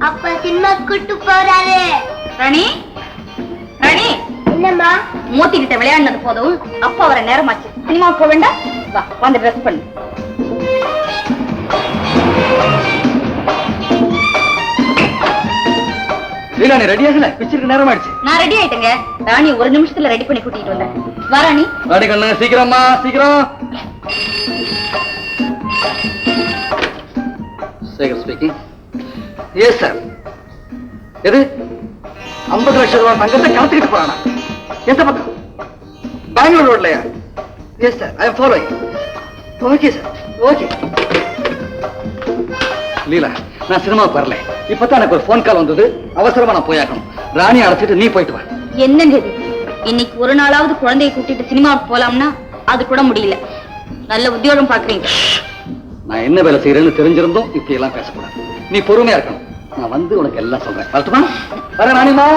அப்பா சினிமா கூட்டு போறாரு. ராணி ராணி என்னம்மா? மூத்தி கிட்ட விளையாடினது போதும், அப்பா வர நேரமாச்சு. சினிமா போக வேண்டாம்? வா வந்து ட்ரெஸ் பண்ணு. லீலா நீ ரெடி ஆகல? பிக்சருக்கு நேரம் ஆயிடுச்சு. நான் ரெடி ஆயிட்டேங்க. ராணி ஒரு நிமிஷத்துல ரெடி பண்ணி கூட்டிட்டு வந்தேன். வா ராணி. ராணி கண்ணு சீக்கிரமா சீக்கிரம். சேகர் ஸ்பீக்கிங். Yes sir. எது 50 லட்சம் ரூபாய் தங்கத்தை கடத்திக்கிட்டு போறானா? எந்த பக்கம்? பெங்களூர் ரோட்லயா? Yes sir, I am following. Okay sir, okay. Leela நான் சினிமாவுக்கு வரல. இப்பதான் எனக்கு ஒரு போன் கால் வந்தது. அவசரமா நான் போயாக்கணும். ராணி அழைச்சிட்டு நீ போயிட்டு வா. என்னங்க இது? இன்னைக்கு ஒரு நாளாவது குழந்தையை கூட்டிட்டு சினிமாவுக்கு போலாம்னா அது கூட முடியல. நல்ல உத்தியோகம் பாக்குறீங்க. நான் என்ன வேலை செய்யறேன்னு தெரிஞ்சிருந்தோம் இப்படி எல்லாம் பேசக்கூடாது. நீ பொறுமையா இருக்கணும். நான் வந்து உனக்கு எல்லாம் சொல்றேன். வரட்டுமா? வர ராணிமா.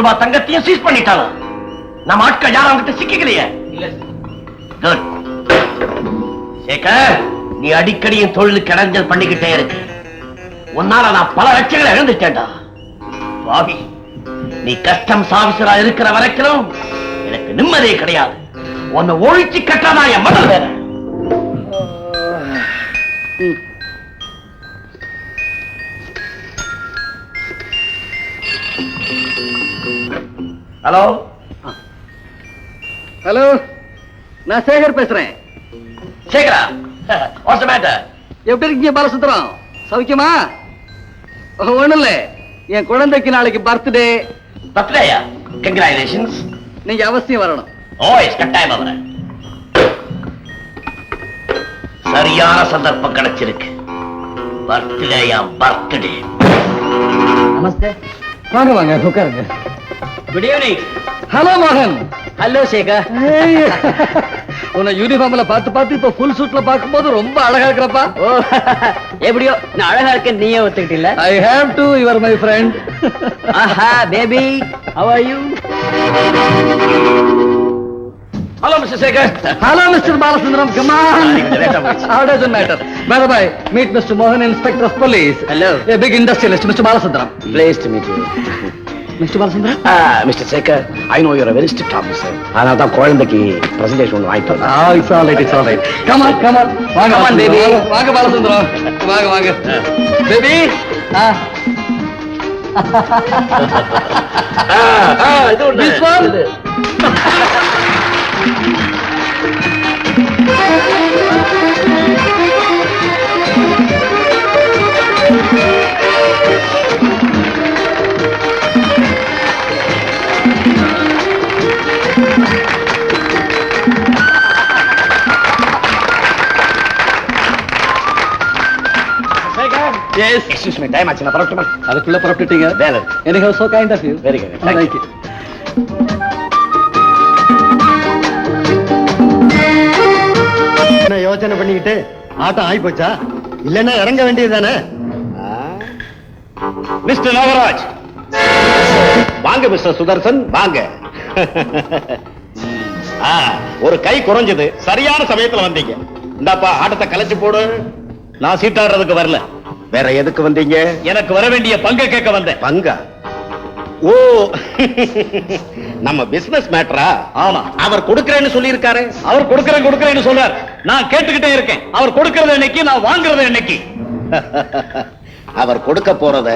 ரூபாய் தங்கத்தையும் சீஸ் பண்ணிட்டாங்க. நம்ம ஆட்கள் யாரும் அவங்கிட்ட சிக்கலையே. சேகர், நீ அடிக்கடி என் தொழிலுக்கு இடைஞ்சல் பண்ணிக்கிட்டே இருக்கு. உன்னால நான் பல லட்சங்களை இழந்துட்டேன்டா. பாவி, நீ கஸ்டம்ஸ் ஆபீசரா இருக்கிற வரைக்கும் எனக்கு நிம்மதியே கிடையாது. உன்னை ஒழிச்சு கட்டாதா என் மகள் வேற. ஹலோ ஹலோ, நான் சேகர் பேசுறேன். சேகரா, வாட்ஸ் தி மேட்டர்? எப்படி இருக்கீங்க பாலசுந்தரம்? சௌக்கியமா? ஒண்ணும் இல்ல, என் குழந்தைக்கு நாளைக்கு பர்த்டே. பர்த்டேயா? கங்க்ராச்சுலேஷன்ஸ். நீங்க அவசியம் வரணும். ஓ, இட்ஸ் கட்டாயம் வரேன். சரியான சந்தர்ப்பம் கிடைச்சிருக்கு. பர்த்டேயா பர்த்டே. நமஸ்தே. வாங்க வாங்க உட்காருங்க. Good evening. ஹலோ மோகன். ஹலோ சேகர். உன்னை யூனிஃபார்ம்ல பார்த்து பார்த்து இப்ப ஃபுல் சூட்ல பார்க்கும்போது ரொம்ப அழகா இருக்கிறப்பா. எப்படியோ நான் அழகா இருக்கேன், நீயே ஒத்துக்கிட்டீல்ல? I have to, you are my friend. ஆஹா baby, how are you? Hello, Mr. Sekhar. Hello, Mr. Balasundram. Come on. How does it matter? By the way, meet Mr. Mohan, Inspector of Police. Hello. A big industrialist, Mr. Balasundram. Pleased to meet you. Mr. Balasundram? Mr. Sekhar, I know you're a very strict officer. I have குழந்தைக்கு presentation ஒன்று வாங்கிட்டு வந்தேன். It's all right, it's all right. Come on, come on. வாங்க, come on, baby. வாங்க Balasundram. வாங்க, வாங்க. Baby. This one. Yes. Excuse me, time ஆச்சு. நான் புறப்பட்டுமா? அதுக்குள்ள புறப்பட்டுட்டீங்க. வேலை. Anyhow, so kind of you. Very good. Thank you. என்ன யோசனை பண்ணிக்கிட்டு ஆட்டம் ஆகி போச்சா? இல்லன்னா இறங்க வேண்டியதுதானே? மிஸ்டர் நாகராஜ், வாங்க. மிஸ்டர் சுதர்சன், வாங்க. ஒரு கை குறைஞ்சது, சரியான சமயத்துல வந்தீங்க. இந்தாப்பா, ஆட்டத்தை கலைச்சு போடு. நான் சீட்டாடுறதுக்கு வரல. வேற எதுக்கு வந்தீங்க? எனக்கு வர வேண்டிய பங்கை கேட்க வந்தேன். பங்கா? ஓ, நம்ம பிசினஸ் மேட்டரா? ஆமா. அவர் கொடுக்கறேன்னு சொல்லி இருக்காரு. அவர் கொடுக்கறேன்னு சொல்றார். நான் கேட்டுக்கிட்டே இருக்கேன். அவர் கொடுக்கறது என்னைக்கு, நான் வாங்குறது என்னைக்கு? அவர் கொடுக்க போறத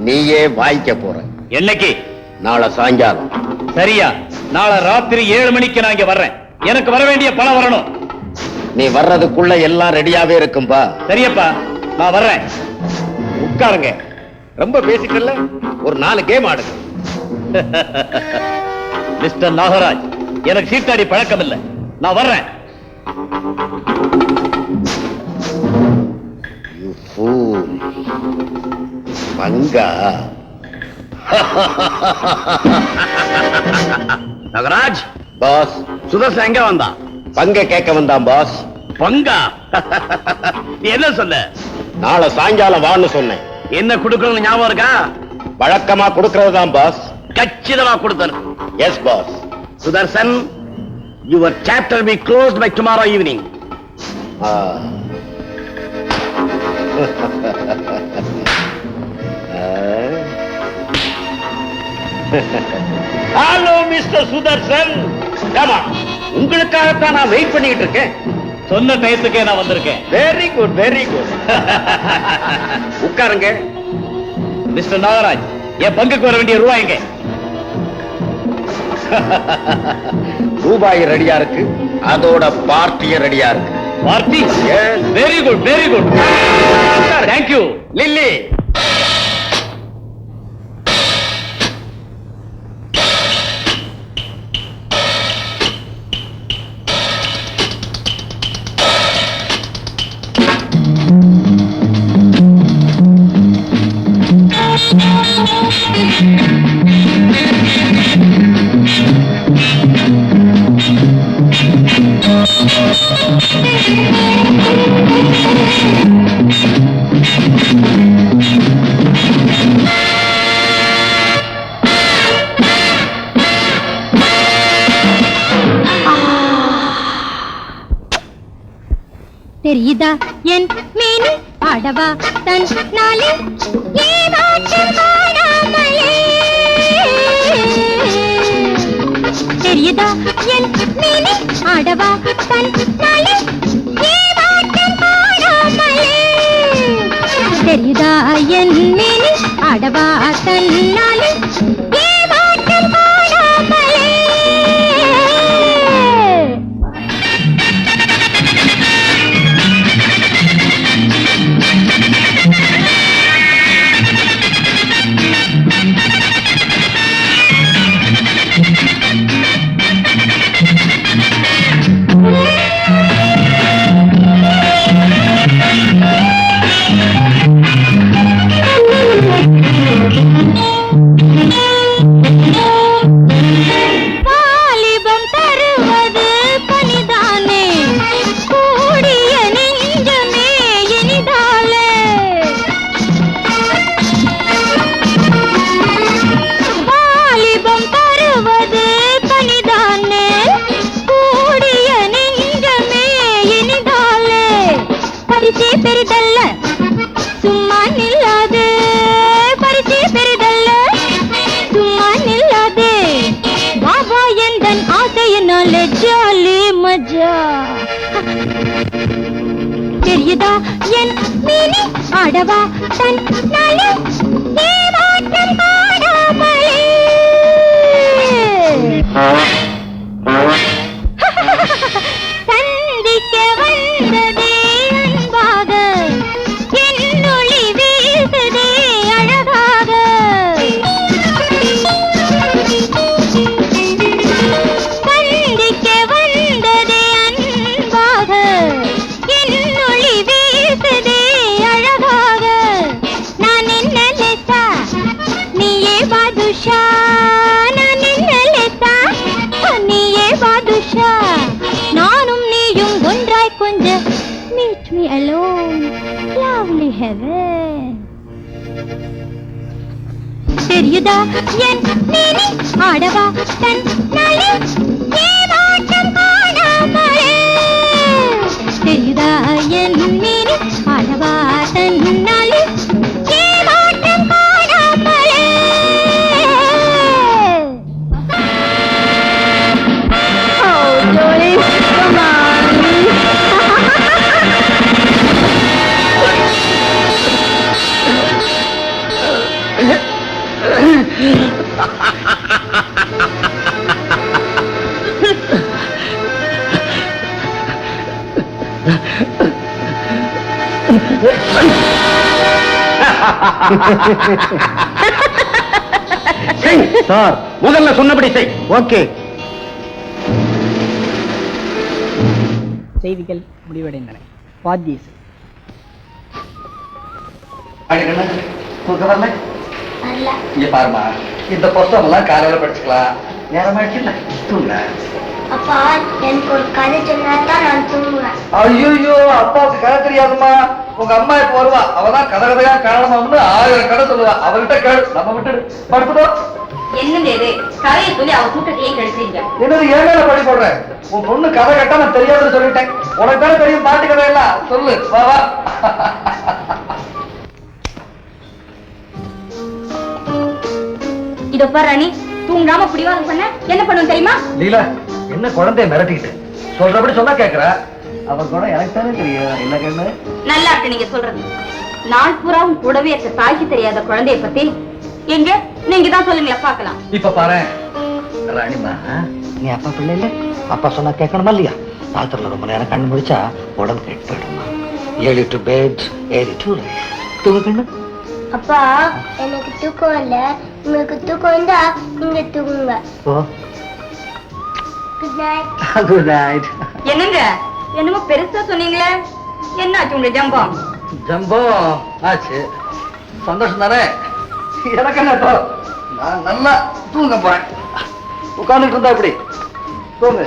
நீயே வாங்கிக்க போற. என்னைக்கு? நாளை சாயங்காலம். சரியா? நாளை ராத்திரி 7 மணிக்கு நான் இங்க வர்றேன். எனக்கு வர வேண்டிய பணம் வரணும். நீ வர்றதுக்குள்ள எல்லாம் ரெடியாவே இருக்கும்பா. சரியப்பா, நான் வர்றேன். உட்காருங்க. ரொம்ப பேசிக்கல, ஒரு 4 கேம் ஆடுங்க. மிஸ்டர் நாகராஜ், எனக்கு சீட்டாடி பழக்கம் இல்லை. நான் வர்றேன். பங்கா? நாகராஜ் பாஸ், சுதர்சன் எங்க வந்தான்? பங்க கேட்க வந்தான் பாஸ். பங்கா? நீ என்ன சொன்ன? நாளை சாயங்காலம் வான்னு சொன்னேன். என்ன கொடுக்கணும் ஞாபகம் இருக்கா? வழக்கமா கொடுக்கறதுதான் பாஸ். கச்சிதமா கொடுத்தேன். Yes boss. Sudarshan, your chapter will be closed by tomorrow evening. Hello mister Sudarshan, உங்களுக்காகத்தான் நான் வெயிட் பண்ணிட்டு இருக்கேன். சொன்ன டயத்துக்கே நான் வந்திருக்கேன். Very good, very good. உட்காருங்க. மிஸ்டர் நாகராஜ், என் பங்குக்கு வர வேண்டிய ரூபாய் எங்க? ரூபாய் ரெடியா இருக்கு, அதோட பார்ட்டிய ரெடியா இருக்கு. Party? Very good, very good. Thank you. Lily, தெரியுதா என் மேனி ஆடவா தன் நாளே ஏமாற்றம் காணாமலே. தெரியுதா என் மேனி ஆடவா தன் நாளே ஏமாற்றம் காணாமலே. தெரியுதா என் மேனி ஆடவா தன் நாளே ஏமாற்றம் காணாமலே. சும்மா நில்லாது பரிசு பெரிதல்ல, சும்மா நில்லாது பாபா எந்தன் ஆசையினால ஜாலி மஜா. தெரியுதா என் மீனி ஆடவா தன் நாளே ஏமாற்றம் காணாமலே. சந்திக்க வந்ததே அன்பாக, என்னொளி வீசுதே அழகாக. சந்திக்க வந்ததே அன்பாக, என்னொளி வீசுதே அழகாக. தெரியுதா என் நீலி ஆடவா தன் நாளே ஏமாற்றம் காணாமலே தெரியுதா என் நீலி ஆடவா தன் நாளே ஏமாற்றம் காணாமலே ஜோலி சார் முதல்ல சொன்னபடி செய். ஓகே. செய்திகள் முடிவடைந்தன. வாத்தியஸ் இங்க பாருமா, இந்த புத்தகம் எல்லாம் காலையில படிச்சுக்கலாம். நேரமாச்சுல்ல தூங்க. அப்பா எனக்கு ஒரு கதை சொன்னாதான் நான் தூங்குவேன். ஐயோ, அப்பாவுக்கு கதை தெரியாதுமா. உங்க அம்மா இப்ப வருவா, அவதான் கதை கதையா காரணமாம்னு 1000 கதை சொல்லுவா. அவகிட்ட கேளு, நம்ம விட்டு படுத்துட்டோம். என்னங்க இது கதையை சொல்லி அவ கூட்டத்தையே கழிச்சீங்க. என்னது ஏன் மேல படி போடுறேன்? உன் பொண்ணு கதை கேட்டா நான் தெரியாதுன்னு சொல்லிட்டேன். உனக்கு தானே தெரியும் பாட்டு கதை எல்லாம். சொல்லு, வா வா. இதோ பாரு ராணி, தூங்காம பிடிவாதம் பண்ண என்ன பண்ணும் தெரியுமா? லீலா, என்ன குழந்தைய மிரட்டிக்கிட்டு சொல்றபடி சொன்னா கேக்குறா. அவன் கூட எனக்கு தானே தெரியும். என்ன கண்ணு நல்லா இருக்கு நீங்க சொல்றது. நாள் பூராவும் கூடவே இருக்க தாய்க்கு தெரியாத குழந்தைய பத்தி எங்க நீங்க தான் சொல்லுங்களா பாக்கலாம். இப்ப பாரு ராணிமா, நீ அப்பா பிள்ளை இல்ல, அப்பா சொன்னா கேட்கணுமா இல்லையா? ராத்திரில ரொம்ப நேரம் கண்ணு முடிச்சா உடம்பு கெட்டு போயிடுமா. ஏழு டு பெட், ஏழு டு தூங்க கண்ணு. அப்பா எனக்கு தூக்கம் இல்ல, உங்களுக்கு தூக்கம் இருந்தா நீங்க தூங்குங்க. ஓ, குட் நைட். Good night. என்னங்க என்னமோ பெருசா சொன்னீங்களே, என்ன ஆச்சு உங்க ஜம்பம்? ஜம்போ ஆச்சு, சந்தோஷம் தானே. எனக்கு என்ன இப்போ, நான் நல்லா தூங்க போறேன். உட்காந்துட்டு இருந்தா இப்படி தூங்கு.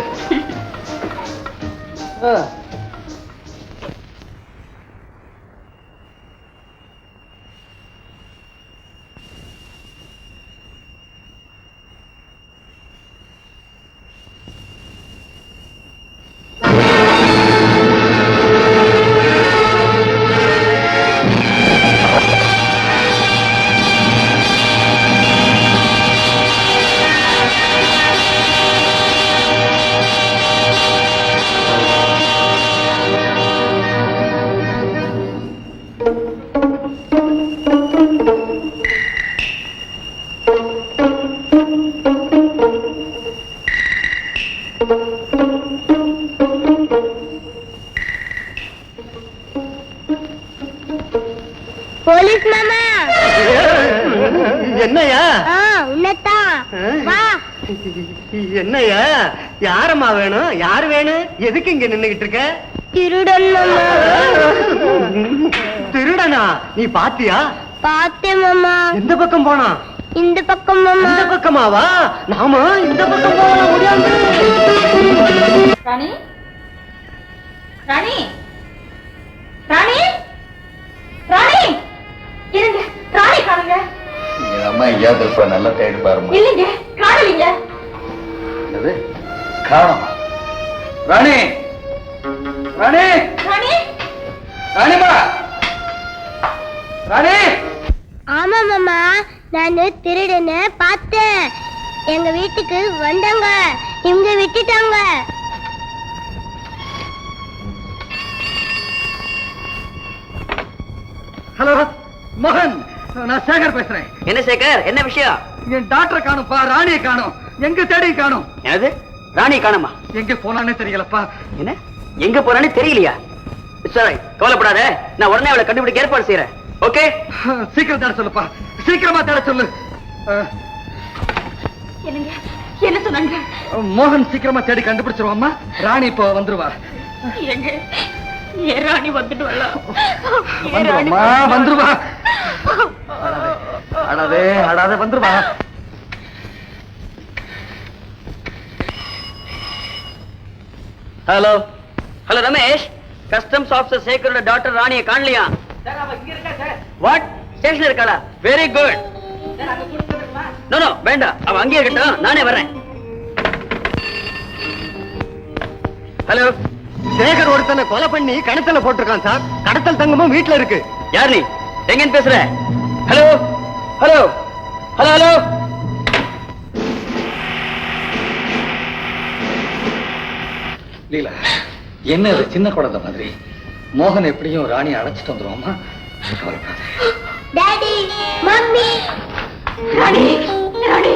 போலீஸ் மாமா. என்னையா? உன்னதான் வா. என்னையா? யாரம்மா வேணும்? யாரு வேணும்? எதுக்கு இங்க நின்னுகிட்டு இருக்க? திருடன் மாமா. திருடனா? நீ பாத்தியா? பார்த்தேன் மாமா. எந்த பக்கம் போனா? இந்த பக்கம் மாமா. இந்த பக்கமாவா? நாம இந்த பக்கம் போகலாம். ஓடியாந்து. ராணி, ராணி, ராணி, ராணி, இருங்க, ராணி காணுங்க. அம்மா எங்கேயாவது இருப்பா, நல்லா தேடி பாருமா. இல்லைங்க, காணலீங்க. என்னது காணோமா? ராணி, ராணி, ராணி, ராணிமா, ராணி. ஆமா மாமா, நானு திருடனை பார்த்தேன். எங்க வீட்டுக்கு வந்தாங்க, இவங்க விட்டுட்டாங்க. ஹலோ மோகன், நான் சேகர் பேசுறேன். என்ன சேகர், என்ன விஷயம்? என் டாக்டரை காணும்பா, ராணியை காணும். எங்க தேடி காணும். என்னது ராணி காணுமா? எங்க போனானே தெரியலப்பா. என்ன எங்க போறானே தெரியலையா? சரி கவலைப்படாத, நான் உடனே அவளை கண்டுபிடிக்க ஏற்பாடு செய்யறேன். ஓகே, சீக்கிரம் தேட சொல்லுப்பா, சீக்கிரமா தேட சொல்லு. என்னங்க என்ன சொன்னாங்க? மோகன் சீக்கிரமா தேடி கண்டுபிடிச்சிருவாம்மா. ராணி இப்போ வந்துருவா. எங்க ஏன் ராணி வந்துட்டு வரலாம்? வந்துருவாம்மா, வந்துருவா. அடாதே அடாதே, வந்துருவா. Hello hello Ramesh, customs officer சேகரோட டாக்டர் ராணியை காணலையா? வாட்? ஸ்டேஷன் இருக்காளா? Very good. நோ நோ வேண்டாம், அவ அங்கேயே இருக்கட்டும், நானே வர்றேன். ஹலோ, சேகர் ஒருத்தனை கொலை பண்ணி கணத்துல போட்டிருக்கான் சார். கடத்தல் தங்கமும் வீட்டுல இருக்கு. யார் நீ? எங்கன்னு பேசுற? Hello hello hello hello. Leela, என்ன இது சின்ன குழந்தை மாதிரி? மோகன் எப்படியும் ராணி அழைச்சிட்டு வந்துருவோமா? Daddy, mummy. ராணி, ராணி,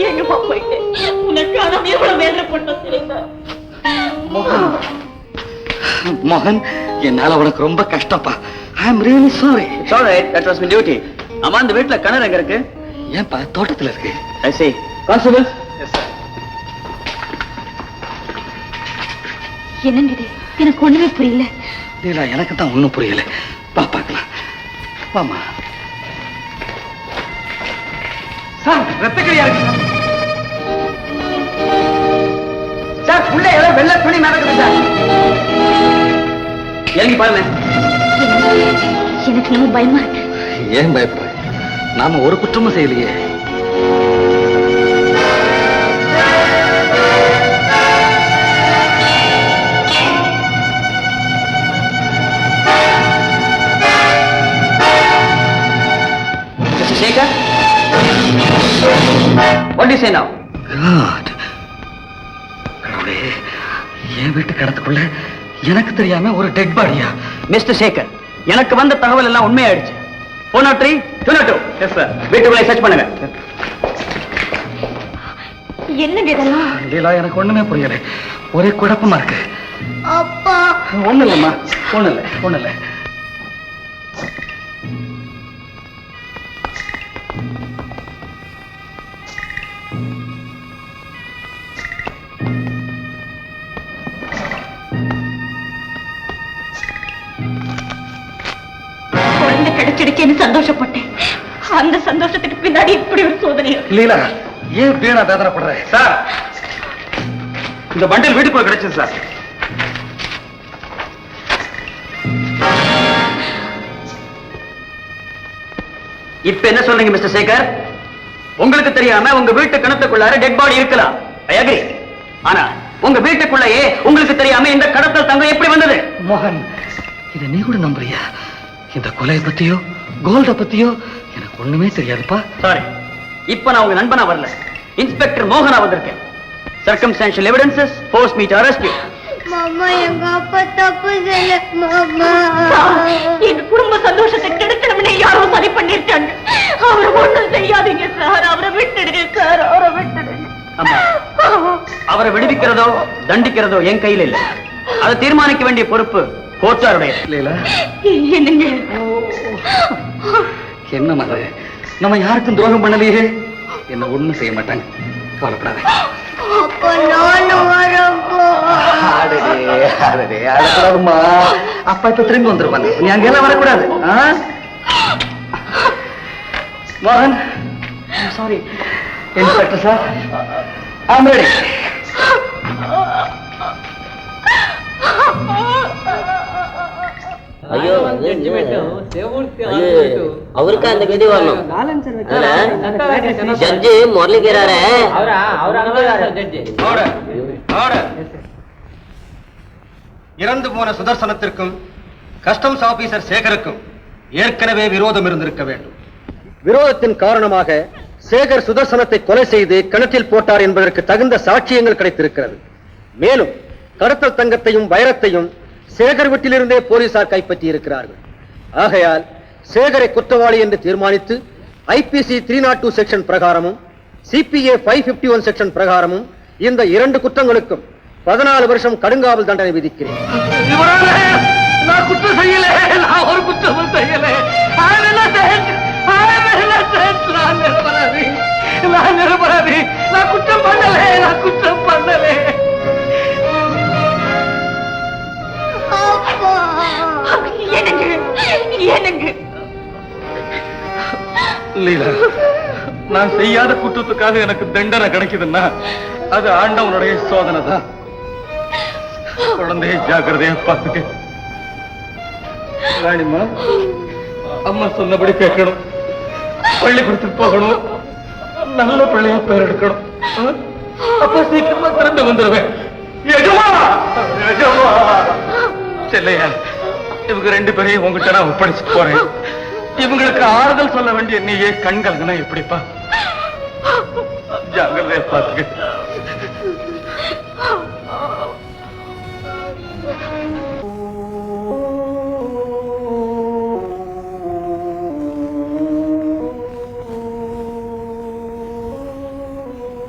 எங்கம்மா போயிட்டு உனக்கான எவ்வளவு வேதனைப்பட்டோம் தெரியுமா? மோகன், என்னால உனக்கு ரொம்ப கஷ்டப்பா. I am really sorry. It's alright, that was my duty. அம்மா, அந்த வீட்ல கிணறு எங்க இருக்கு? ஏன்பா, தோட்டத்துல இருக்கு. I see. Constable. Yes sir. என்னங்க இது? எனக்கு ஒண்ணுமே புரியல. லீலா, எனக்கு தான் ஒண்ணும் புரியல. வா பார்க்கலாம். வாமா. சார், ரத்தக்கரியா இருக்கு சார். சார், உள்ள ஏதோ வெள்ளை துணி நடக்குது சார். இறங்கி பாருங்க. எனக்கு ரொம்ப பயமா இருக்கு. ஏன் பயப்படுற? நாம ஒரு குற்றமும் செய்யலையே. Shaker, what do you say now? God. கடவுளே, என் வீட்டு கடத்துக்குள்ள எனக்கு தெரியாம ஒரு டெட் பாடியா? மிஸ்டர் சேகர், எனக்கு வந்த தகவல் எல்லாம் உண்மையாயிடுச்சு. 403, 202. Yes sir. வீட்டுக்குள்ளே சர்ச் பண்ணுங்க. என்னங்க இதெல்லாம்? லீலா, எனக்கு ஒண்ணுமே புரியல. ஒரே குழப்பமா இருக்கு. அப்பா. ஒண்ணு இல்லம்மா, ஒண்ணு இல்ல, ஒண்ணு இல்ல. குழந்தை கிடைச்சிடுச்சேன்னு சந்தோஷப்பட்டேன். அந்த சந்தோஷத்துக்கு பின்னாடி இப்படி ஒரு சோதனை. லீலா, ஏன் வீணா வேதனைப்படுற? சார், இந்த பண்டில் வீட்டுக்குள்ள கிடைச்சது சார். இப்ப என்ன சொல்றீங்க மிஸ்டர் சேகர்? உங்களுக்கு தெரியாம உங்க வீட்டு கிணத்துக்குள்ளார டெட் பாடி இருக்கலாம். I agree. ஆனா உங்க வீட்டுக்குள்ளேயே உங்களுக்கு தெரியாம இந்த கடத்தல் தங்கம் எப்படி வந்தது? மோகன், இதை நீ கூட நம்புறியா? இந்த கொலையை பத்தியோ கோல்ட பத்தியோ எனக்கு ஒண்ணுமே தெரியாதுப்பா. சாரி, இப்ப நான் உங்க நண்பனா வரல, இன்ஸ்பெக்டர் மோகனா வந்திருக்கேன். Circumstantial evidences force me to arrest you. மாமா, எங்க அப்பா தப்பு செய்யல மாமா. எங்க குடும்ப சந்தோஷத்தை கெடுக்கணும்னு யாரோ சரி பண்ணிருக்காங்க. அவரை ஒண்ணும் செய்யாதீங்க சார். அவரை விட்டுடுங்க சார், அவரை விட்டுடுங்க. ஆமா, அவரை விடுவிக்கிறதோ தண்டிக்கிறதோ என் கையில் இல்லை. அதை தீர்மானிக்க வேண்டிய பொறுப்பு கோர்ட்டாருடைய. லீலா, என்னங்க என்ன மாதிரி நம்ம யாருக்கும் துரோகம் பண்ணலையே. என்ன ஒண்ணும் செய்ய மாட்டாங்க, கவலைப்படாத. அப்பா, நானும் வரப்போ. அழக்கூடாதுமா. அப்பா இப்ப திரும்பி வந்துருவாங்க. நீ அங்கெல்லாம் வரக்கூடாது. மோகன், sorry. Inspector sir, I'm ready. ஐயோ, அவருக்கா அந்த கதி வரணும். ஜட்ஜி முரளிக்கிறாரே. இறந்து போன சுதர்சனத்திற்கும் கஸ்டம்ஸ் ஆபீசர் சேகருக்கும் ஏற்கனவே விரோதம் இருந்திருக்க வேண்டும். விரோதத்தின் காரணமாக சேகர் சுதர்சனத்தை கொலை செய்து கிணற்றில் போட்டார் என்பதற்கு தகுந்த சாட்சியங்கள் கிடைத்திருக்கிறது. மேலும் கடத்தல் தங்கத்தையும் வைரத்தையும் சேகர் வீட்டிலிருந்தே போலீசார் கைப்பற்றி இருக்கிறார்கள். ஆகையால் சேகரை குற்றவாளி என்று தீர்மானித்து ஐபிசி 302 செக்ஷன் பிரகாரமும் சிபிஏ 551 செக்ஷன் பிரகாரமும் இந்த இரண்டு குற்றங்களுக்கும் 14 வருஷம் கடுங்காவல் தண்டனை விதிக்கிறேன். நான் குற்றம் செய்யல, நான் ஒரு குற்றமும் செய்யல. நான் நிரபராதி, நான் குற்றம் பண்ணல, நான் குற்றம் பண்ணல. லீலா, நான் செய்யாத குற்றத்துக்காக எனக்கு தண்டனை கிடைக்குதுன்னா அது ஆண்டவனுடைய சோதனை தான். குழந்தையை ஜாக்கிரதையா பார்த்துக்க. ராணிமா, அம்மா சொன்னபடி கேட்கணும், பள்ளிக்கூடத்துக்கு போகணும், நல்ல பிள்ளையா பேர் எடுக்கணும். அப்ப சீக்கிரமா திறந்து வந்துருவேன். செல்லையா, இவங்க 2 பேரையும் உங்ககிட்ட நான் ஒப்படைச்சிட்டு போறேன். இவங்களுக்கு ஆறுதல் சொல்ல வேண்டிய நீயே கண்கலங்கனா எப்படிப்பா? ஜாகிரதையா பாத்துக்க.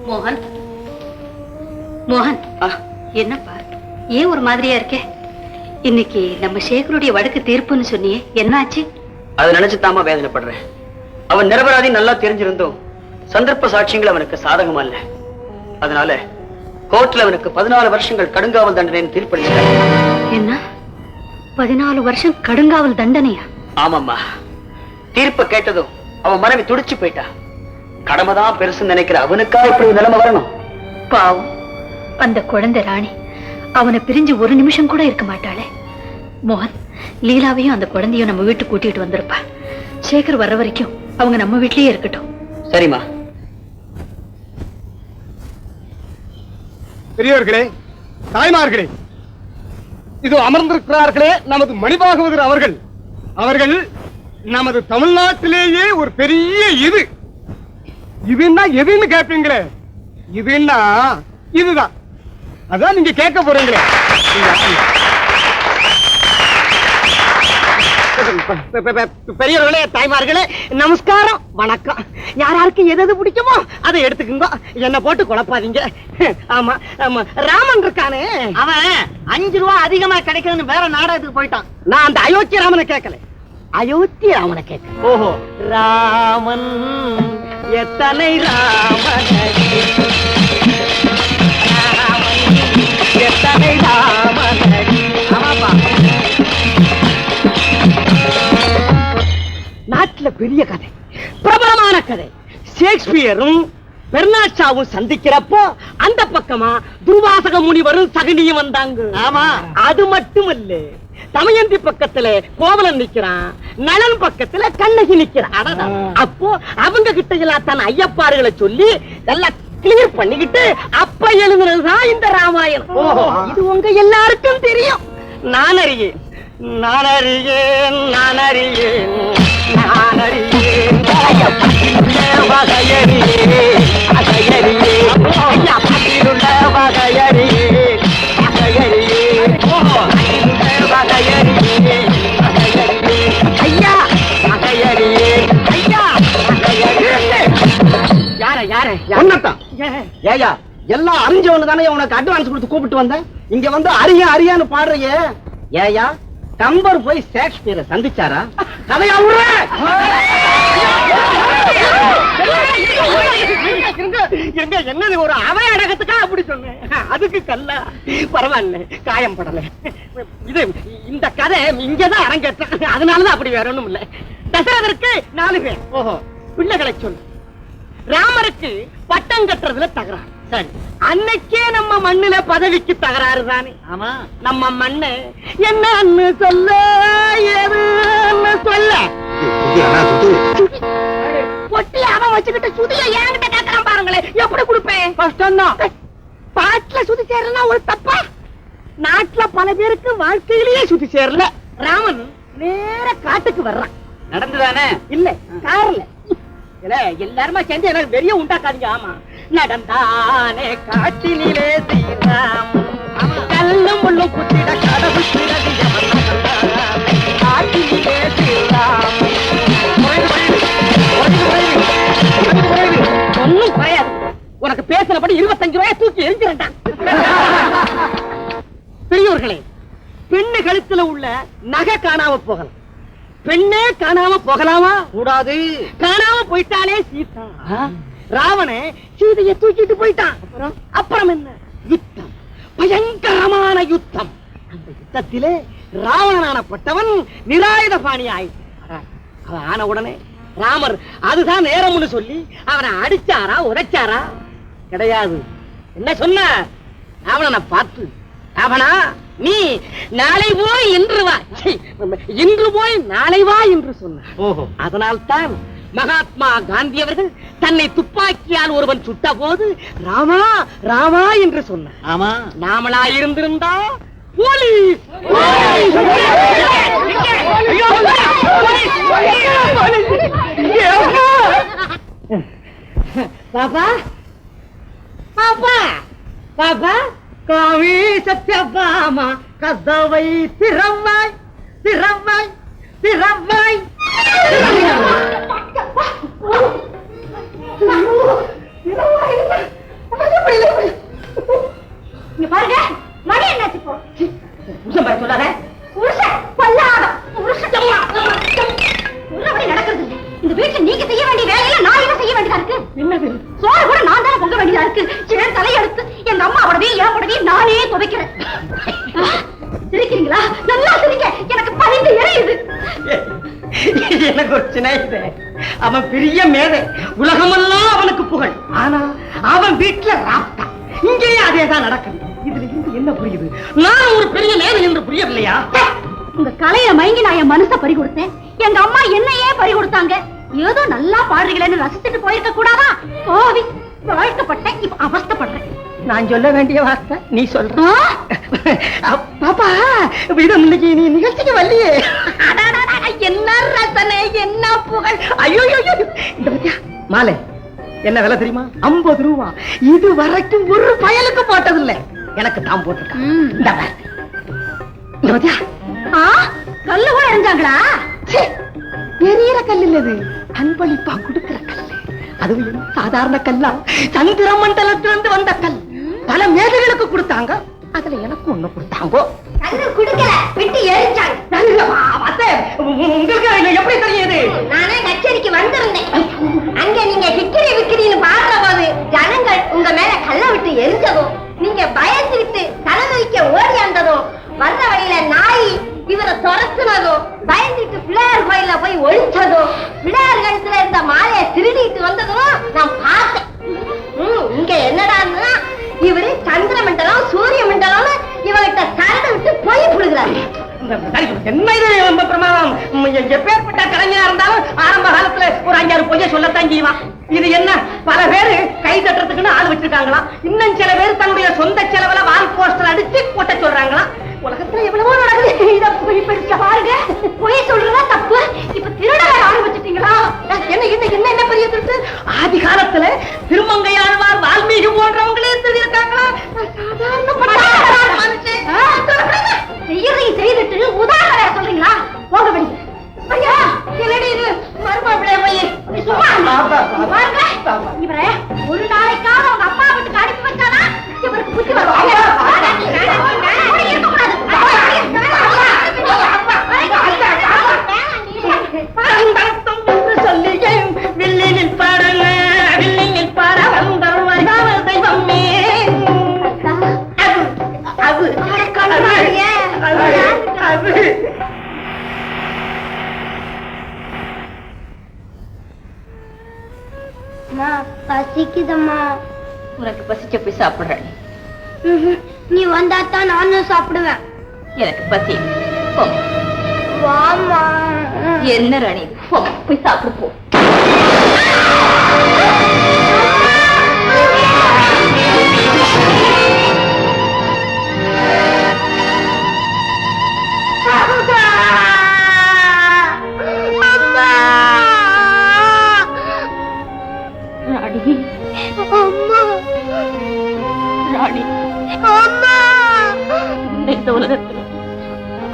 மோகன், மோகன், என்னப்பா ஏன் ஒரு மாதிரியா இருக்கே? இன்னைக்கு நம்ம சேகருடைய வழக்கு தீர்ப்புன்னு சொன்னியே, என்னாச்சு? அதை நினைச்சுதாமா வேதனைப்படுறேன். அவன் நிரபராதி நல்லா தெரிஞ்சிருந்தோம் சந்தர்ப்ப சாட்சியங்கள் அவனுக்கு சாதகமா இல்ல. அதனால கோர்ட்ல அவனுக்கு 14 வருஷங்கள் கடுங்காவல் தண்டனை தீர்ப்பளிச்சிட்டாங்க. என்ன 14 வருஷம் கடுங்காவல் தண்டனையா? ஆமாம்மா. தீர்ப்பை கேட்டதும் அவன் மனைவி துடிச்சு போயிட்டா. கடமைதான் பெருசுன்னு நினைக்கிற அவனுக்கா இப்படி நிலைமை வரணும்? பாவம், அந்த குழந்தை ராணி அவனை பிரிஞ்சு ஒரு நிமிஷம் கூட இருக்க மாட்டாளே. மோகன், லீலாவையும் அந்த குழந்தையும் நம்ம வீட்டுக்கு கூட்டிட்டு வந்திருப்பா. சேகர் வர்ற வரைக்கும் அவங்க நம்ம வீட்லயே இருக்கட்டும். சரிம்மா. பெரியவர்களே, தாய்மார்களே, இது அமர்ந்திருக்கிறார்களே நமது மணிபாகவதர் அவர்கள். அவர்கள் நமது தமிழ்நாட்டிலேயே ஒரு பெரிய இதுன்னா எதுன்னு கேட்பீங்களே, இதுன்னா இதுதான். அதான் நீங்க கேட்க போறீங்களே. பெரியவர்களே, தாய்மார்களே, நமஸ்காரம், வணக்கம். யாராருக்கு எது பிடிக்குமோ அதை எடுத்துக்குங்க, என்ன போட்டு குழப்பாதீங்க. ஆமா ஆமா, ராமன் இருக்கானே, அவன் 5 ரூபா அதிகமா கிடைக்குதுன்னு வேற நாடகத்துக்கு போயிட்டான். நான் அந்த அயோத்தி ராமனை கேட்கல, அயோத்தி ராமனை கேட்க. ஓஹோ, ராமன் எத்தனை ராமனடி, எத்தனை ராமனடி. ஆமாப்பா, நாட்டுல பெரிய கதை, பிரபலமான கதை. ஷேக்ஸ்பியரும் பெர்னாட்ஷாவும் சந்திக்கிறப்போ அந்த பக்கமா துர்வாசக முனிவரும் சகுனியும் வந்தாங்க. ஆமா, அது மட்டுமல்ல, தமயந்தி பக்கத்துல கோவலன் நிக்கிறான், நலன் பக்கத்துல கண்ணகி நிக்கிறான். அப்போ அவங்க கிட்ட எல்லாம் தன் ஐயப்பாறுகளை சொல்லி எல்லாம் கிளியர் பண்ணிக்கிட்டு அப்ப எழுதுனதுதான் இந்த ராமாயணம். இது உங்க எல்லாருக்கும் தெரியும். நான் அறியேன், நான் அறியேன், நான் அறியேன், நான் அறியேன் வகையறியே, வகையறியே, ஐயா பட்டிருள்ள வகையறியே, வகையறியே, வகையறியே, வகையறியே, ஐயா வகையறியே, ஐயா வகையறியே. யார யார ஒன்னதான் ஏயா, எல்லாம் அறிஞ்சவனு தானே உனக்கு அட்வான்ஸ் கொடுத்து கூப்பிட்டு வந்தேன். இங்க வந்து அரியா அரியான்னு பாடுறையே. ஏயா, கம்பர் போய் ஷேக்ஸ்பியரை சந்திச்சாரா? கதையா என்னது ஒரு அவை அடகத்துக்கா அப்படி சொன்னேன்? அதுக்கு கல்ல பரவாயில்ல, காயம் படல. இது இந்த கதை இங்கதான் அரங்கேற்ற, அதனாலதான் அப்படி வேற ஒண்ணும் இல்ல. தசரதற்கு 4 பேர். ஓஹோ, பிள்ளைகளை சொல்லு. ராமருக்கு பட்டம் கட்டுறதுல தகராறு. சரி, அன்னைக்கே நம்ம மண்ணுல பதவிக்கு தகராறு தானே. ஆமா, நம்ம மண்ணு என்னன்னு சொல்ல, ஏதுன்னு சொல்ல. பொட்டி அவன் வச்சுக்கிட்டு சுதிய என்கிட்ட கேட்கறான் பாருங்களேன், எப்படி கொடுப்பேன்? கஷ்டம் தான். பாட்டுல சுதி சேரலன்னா ஒரு தப்பா? நாட்டுல பல பேருக்கு வாழ்க்கையிலேயே சுதி சேரல. ராமன் நேர காட்டுக்கு வர்றான். நடந்துதானே? இல்ல, கார்ல. எல்லாருமா சேர்ந்து எனக்கு வெறிய உண்டாக்காதீங்க. ஆமா, நடந்தானே காட்டினிலே ஸ்ரீராம், கல்லும் முள்ளும் குத்திட கடவுள் காட்டினிலே ஸ்ரீராம். ஒன்னும் குறையாது. உனக்கு பேசுறபடி 25 ரூபாய் தூக்கி எரிஞ்சிருந்தான். பெரியோர்களே, பெண்ணு கழுத்துல உள்ள நகை காணாம போகலாம், பெண்ணே காணாம போகலாமா? கூடாது. காணாம போயிட்டாலே சீதா. ராவண சீதையை தூக்கிட்டு போயிட்டான். அப்புறம் என்ன? யுத்தம், பயங்கரமான யுத்தம். அந்த யுத்தத்திலே ராவணனானப்பட்டவன் நிராயுத பாணி ஆயிட்டான். அவன் ஆன உடனே ராமர் அதுதான் நேரம்னு சொல்லி அவனை அடிச்சாரா உதைச்சாரா? கிடையாது. என்ன சொன்ன? ராவணனை பார்த்து, ராவணா நீ நாளை போய் இன்று வா, இன்று போய் நாளை வா என்று சொன்னார். அதனால்தான் மகாத்மா காந்தி அவர்கள் தன்னை துப்பாக்கியால் ஒருவன் சுட்ட போது ராமா ராமா என்று சொன்னார். ஆமா, நாமளா இருந்திருந்தா போலீஸ் பாப்பா பாப்பா பாப்பா காவி சத்யபாமா கதவை திறவாய் திறவாய் திறவாய். பாருங்க மணி என்னாச்சு போ சொல்லாத நடக்கிறது. இந்த வீட்டுல நீங்க செய்ய வேண்டிய வேலையில நான் என்ன செய்ய வேண்டியதா இருக்கு? என்னது? சோறு கூட நான் தானே பொங்க வேண்டியதா இருக்கு. என் தலையெடுத்து எங்க அம்மாவோடவே என் கூடவே நானே துவைக்கிறேன். சிரிக்கிறீங்களா? நல்லா சிரிங்க, எனக்கு பறிந்து எரியுது. எனக்கு ஒரு சின்ன இது. அவன் பெரிய மேதை, உலகமெல்லாம் அவனுக்கு புகழ். ஆனா அவன் வீட்டுல ராப்டா. இங்கேயே அதேதான் நடக்குது. இதுல இருந்து என்ன புரியுது? நான் ஒரு பெரிய மேதை என்று புரியவில்லையா? உங்க கலையில மயங்கி நான் என் மனசை பறி கொடுத்தேன். எங்க அம்மா என்னையே பறி கொடுத்தாங்க. ஏதோ நல்லா பாடுறீங்களேன்னு ரசிச்சுட்டு போயிருக்க கூடாதா? கோவி வாழ்க்கப்பட்டேன், இப்ப அவஸ்தப்படுறேன். நான் சொல்ல வேண்டிய வார்த்தை நீ சொல்ற. பாப்பா இன்னைக்கு நீ நிகழ்ச்சிக்கு வரலையே. என்ன ரசனை, என்ன புகழ். ஐயோ இந்த பத்தியா மாலை என்ன விலை தெரியுமா? 50 ரூபா. இது வரைக்கும் ஒரு பயலுக்கு போட்டதில்லை, எனக்கு தான் போட்டுருக்கான். இந்த பத்தியா கல்லு கூட எரிஞ்சாங்களா? எரியற கல் இல்லது, அன்பளிப்பா கொடுக்கிற கல். அதுவும் சாதாரண கல்லா, சந்திர மண்டலத்திலிருந்து வந்த கல். பல மேதைகளுக்கு கொடுத்தாங்க, அதுல எனக்கு ஒண்ணு கொடுத்தாங்க. குடுக்கல, விட்டு எரிஞ்சாங்க. உங்களுக்கு எப்படி தெரியுது? நானே கச்சேரிக்கு வந்திருந்தேன். அங்க நீங்க கிக்கிரி விக்கிரின்னு பாடுற போது ஜனங்கள் உங்க மேல கல்ல விட்டு எரிஞ்சதும், நீங்க பயந்துவிட்டு தலைநோய்க்க ஓடியாந்ததும், வர்ற வழியில நாய் இவரை துரத்துனதும், பயந்துட்டு பிள்ளையார் கோயில போய் ஒழிச்சதும், பிள்ளையார் கழுத்துல இருந்த மாலையை திருடிட்டு வந்ததும் நான் பார்த்தேன். இங்க என்னடான்னா இவரு சந்திர மண்டலம் சூரிய மண்டலம் இவகிட்ட சரடு விட்டு போய் புடுகிறாரு. என்ன இது பிரமாதம்? எப்பேற்பட்ட கலைஞனா இருந்தாலும் ஆரம்ப காலத்துல ஒரு 5-6 பொய்ய சொல்லத்தான் செய்வான். இது என்ன, பல பேரு கை தட்டுறதுக்குன்னு ஆள் வச்சிருக்காங்களாம். இன்னும் சில பேர் தன்னுடைய சொந்த செலவுல வால் போஸ்டர் அடிச்சு போட்ட சொல்றாங்களாம். உலகத்துல எவ்வளவோ நடக்குது. இத போய் பெருசா பாருங்க. பொய் சொல்றதா தப்பு. இப்ப திருட ஆரம்பிச்சிட்டீங்களா? என்ன என்ன என்ன என்ன பெரிய திருட்டு? ஆதி காலத்துல திருமங்கையாழ்வார் வால்மீகி போன்றவங்களே இருக்காங்களா? செய்யறதையும் செய்துட்டு உதாரணம் சொல்றீங்களா? போக வேண்டிய ஐயா, என்னடி இது மருமகளே போய் இவரை ஒரு நாளைக்காக அவங்க அப்பா வீட்டுக்கு அனுப்பி வச்சானா இவருக்கு புத்தி வரும். சொல்லியே வில்லினில் பாடல, வில்லினில் பாட வந்தருவாய் தெய்வமே. பசிக்குதம்மா. உனக்கு பசிச்ச போய் சாப்பிடுறேன். நீ வந்தா தான் நானும் சாப்பிடுவேன். எனக்கு பசி. போ. வாமா. என்ன ராணி, போ, போய் சாப்பிடு போ. ராணி, அம்மா. ராணி, அம்மா. இந்த உலகத்துல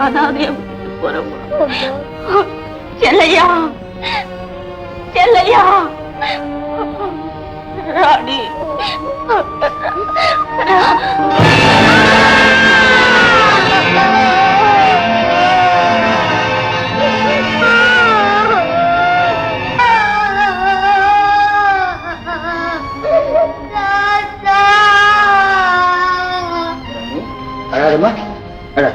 அனாதையா போறோம். செல்லையா, செல்லையா, ராணி. அழாதம்மா, அழ.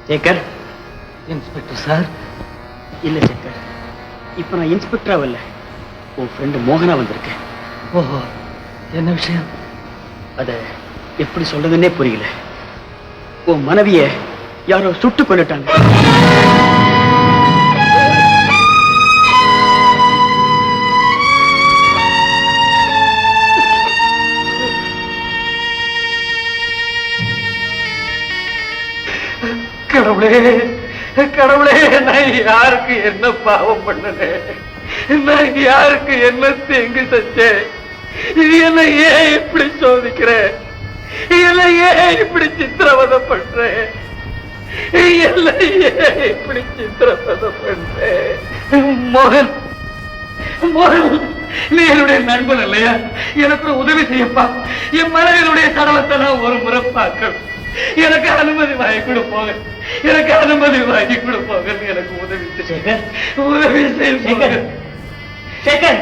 Sekar, inspector sir. இல்ல சேகர், இப்ப நான் இன்ஸ்பெக்டரா வரல, உன் ஃப்ரெண்டு மோகனா வந்திருக்கேன். ஓஹோ, என்ன விஷயம்? அத எப்படி சொல்றதுன்னே புரியல. உன் மனைவிய யாரோ சுட்டு கொண்டுட்டாங்க. கடவுளே, கடவுளே, நான் யாருக்கு என்ன பாவம் பண்ணனேன்? நான் யாருக்கு என்ன தீங்கு செஞ்சேன்? என்ன ஏன் இப்படி சோதிக்கிற? என்ன ஏன் இப்படி சித்திரவதை பண்ற? என்ன ஏன் இப்படி சித்திரவதை பண்ற? மோகன், மோகன், நீ என்னுடைய நண்பன் இல்லையா? எனக்கு ஒரு உதவி செய்யப்பா. என் மனைவியுடைய சடலத்தை நான் ஒரு முறை பார்க்கணும். எனக்கு அனுமதி வாங்கி கொடுப்போங்க, எனக்கு அனுமதி வாங்கி கொடுப்போங்க. எனக்கு உதவி செய்ய, உதவி செய்ய. சேகர்,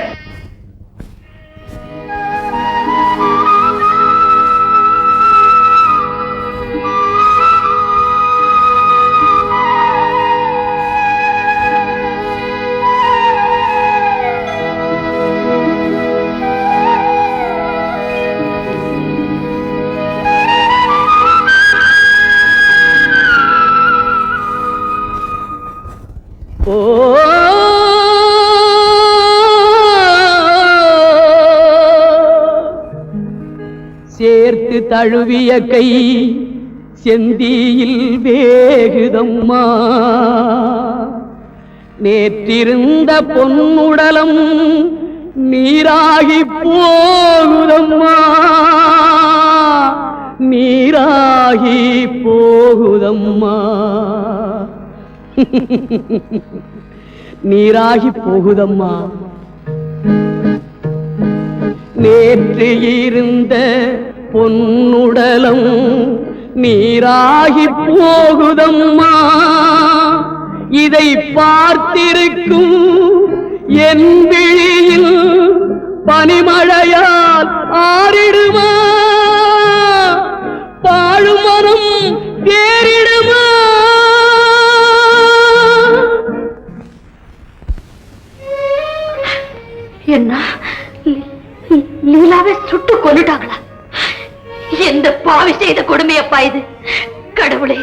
சேர்த்து தழுவிய கை செந்தியில் வேகுதம்மா, நேற்றிருந்த பொன்னுடலம் நீராகி போகுதம்மா, நீராகி போகுதம்மா, நீராகி போகுதம்மா. நேற்று இருந்த பொன்னுடலம் நீராகி போகுதம்மா, இதை பார்த்திருக்கும் என் விழியில் பனிமழையால் ஆறிடுமா, பாழுமனம் தேறிடுமா. என்ன லீலாவை சுட்டு கொல்லுட்டாங்களா? எந்த பாவி செய்த கொடுமையப்பா இது? கடவுளே,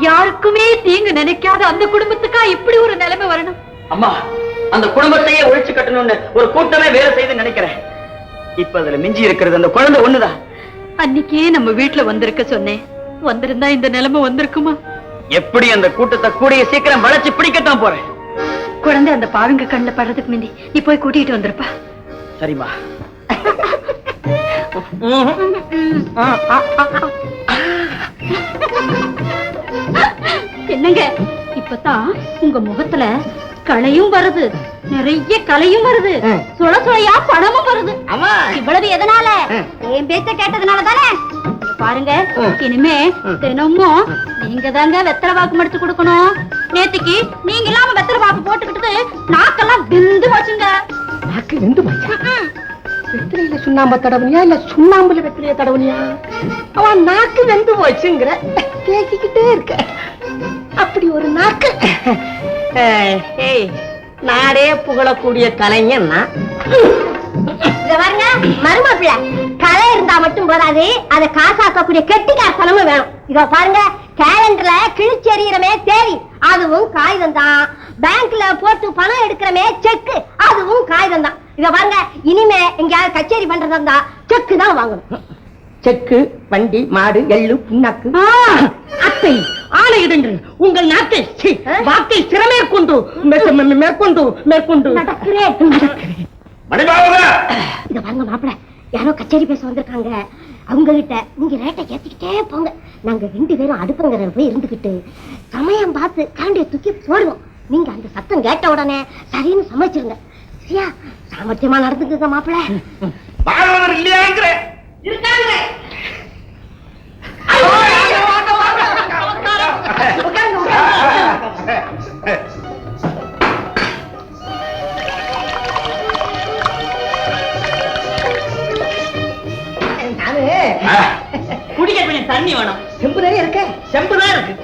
யாருக்குமே தீங்கு நினைக்காத அந்த குடும்பத்துக்கா இப்படி ஒரு நிலைமை வரணும்? அம்மா, அந்த குடும்பத்தையே ஒழிச்சு கட்டணும்னு ஒரு கூட்டமே வேலை செய்து நினைக்கிறேன். இப்ப அதுல மிஞ்சி இருக்கிறது அந்த குழந்தை ஒண்ணுதான். அன்னைக்கே நம்ம வீட்டுல வந்திருக்க சொன்னேன், வந்திருந்தா இந்த நிலைமை வந்திருக்குமா? எப்படி அந்த கூட்டத்தை கூடிய சீக்கிரம் வளைச்சு பிடிக்கத்தான் போறேன். குழந்தை அந்த பாருங்க கண்ணில் படுறதுக்கு முந்தி நீ போய் கூட்டிட்டு வந்திருப்பா. சரிம்மா. என்னங்க, இப்பதான் உங்க முகத்துல களையும் வருது, நிறைய கலையும் வருது, சுள சுளையா பணமும் வருது. இவ்வளவு எதனால? என் பேச்ச கேட்டதுனால தானே. பாருங்க, இனிமே தினமும் நீங்க தாங்க வெத்தலை வாக்கு மடிச்சு கொடுக்கணும். நேத்திக்கு நீங்க இல்லாம வெத்தலை வாக்கு போட்டுக்கிட்டு நாக்கெல்லாம் வெந்து வச்சுங்க. நாக்கு வெந்து வச்சா? வெத்திலையில சுண்ணாம்பு தடவுனியா இல்ல சுண்ணாம்புல வெத்திலைய தடவுனியா? அவன் நாக்கு வெந்து போச்சுங்கிற பேசிக்கிட்டே இருக்க. அப்படி ஒரு நாக்கு. நாடே புகழக்கூடிய கலைஞன் பாருங்க, மருமப்பிள்ள கலை இருந்தா மட்டும் போதாது, அதை காசாக்கக்கூடிய கெட்டிக்காரத்தனமும் வேணும். இதோ பாருங்க, கேலண்டர்ல கிழிச்சு எறிகிறமே தேதி, அதுவும் காகிதம் தான். பேங்க்ல போட்டு பணம் எடுக்கிறமே செக்கு, அதுவும் காகிதம் தான். இத பாருங்க, இனிமே எங்கயாவது கச்சேரி பண்றதா இருந்தா செக்கு தான் வாங்கணும். செக்கு, வண்டி, மாடு, எள்ளு, புண்ணாக்கு. அத்தை ஆணையிடுங்கள், உங்கள் நாட்டை வாக்கை சிறமேற்கொண்டு மேற்கொண்டு மேற்கொண்டு நடக்கிறேன். இத பாருங்க மாப்பிள்ள, யாரோ கச்சேரி பேச வந்திருக்காங்க. அவங்க கிட்ட நீங்க ரேட்டை ஏத்திக்கிட்டே போங்க. நாங்க 2 பேரும் அடுப்புங்கிற போய் இருந்துகிட்டு சமயம் பார்த்து கரண்டியை தூக்கி போடுவோம். நீங்க அந்த சத்தம் கேட்ட உடனே சரின்னு சமைச்சிருங்க. சரியா? சாமர்த்தியமா நடந்துக்குங்க மாப்பிள்ள. இல்லையாங்கிற இருக்காங்க. குடிக்க கொஞ்சம் தண்ணி வேணும். செம்பு நிறைய இருக்கு. செம்புதான் இருக்கு.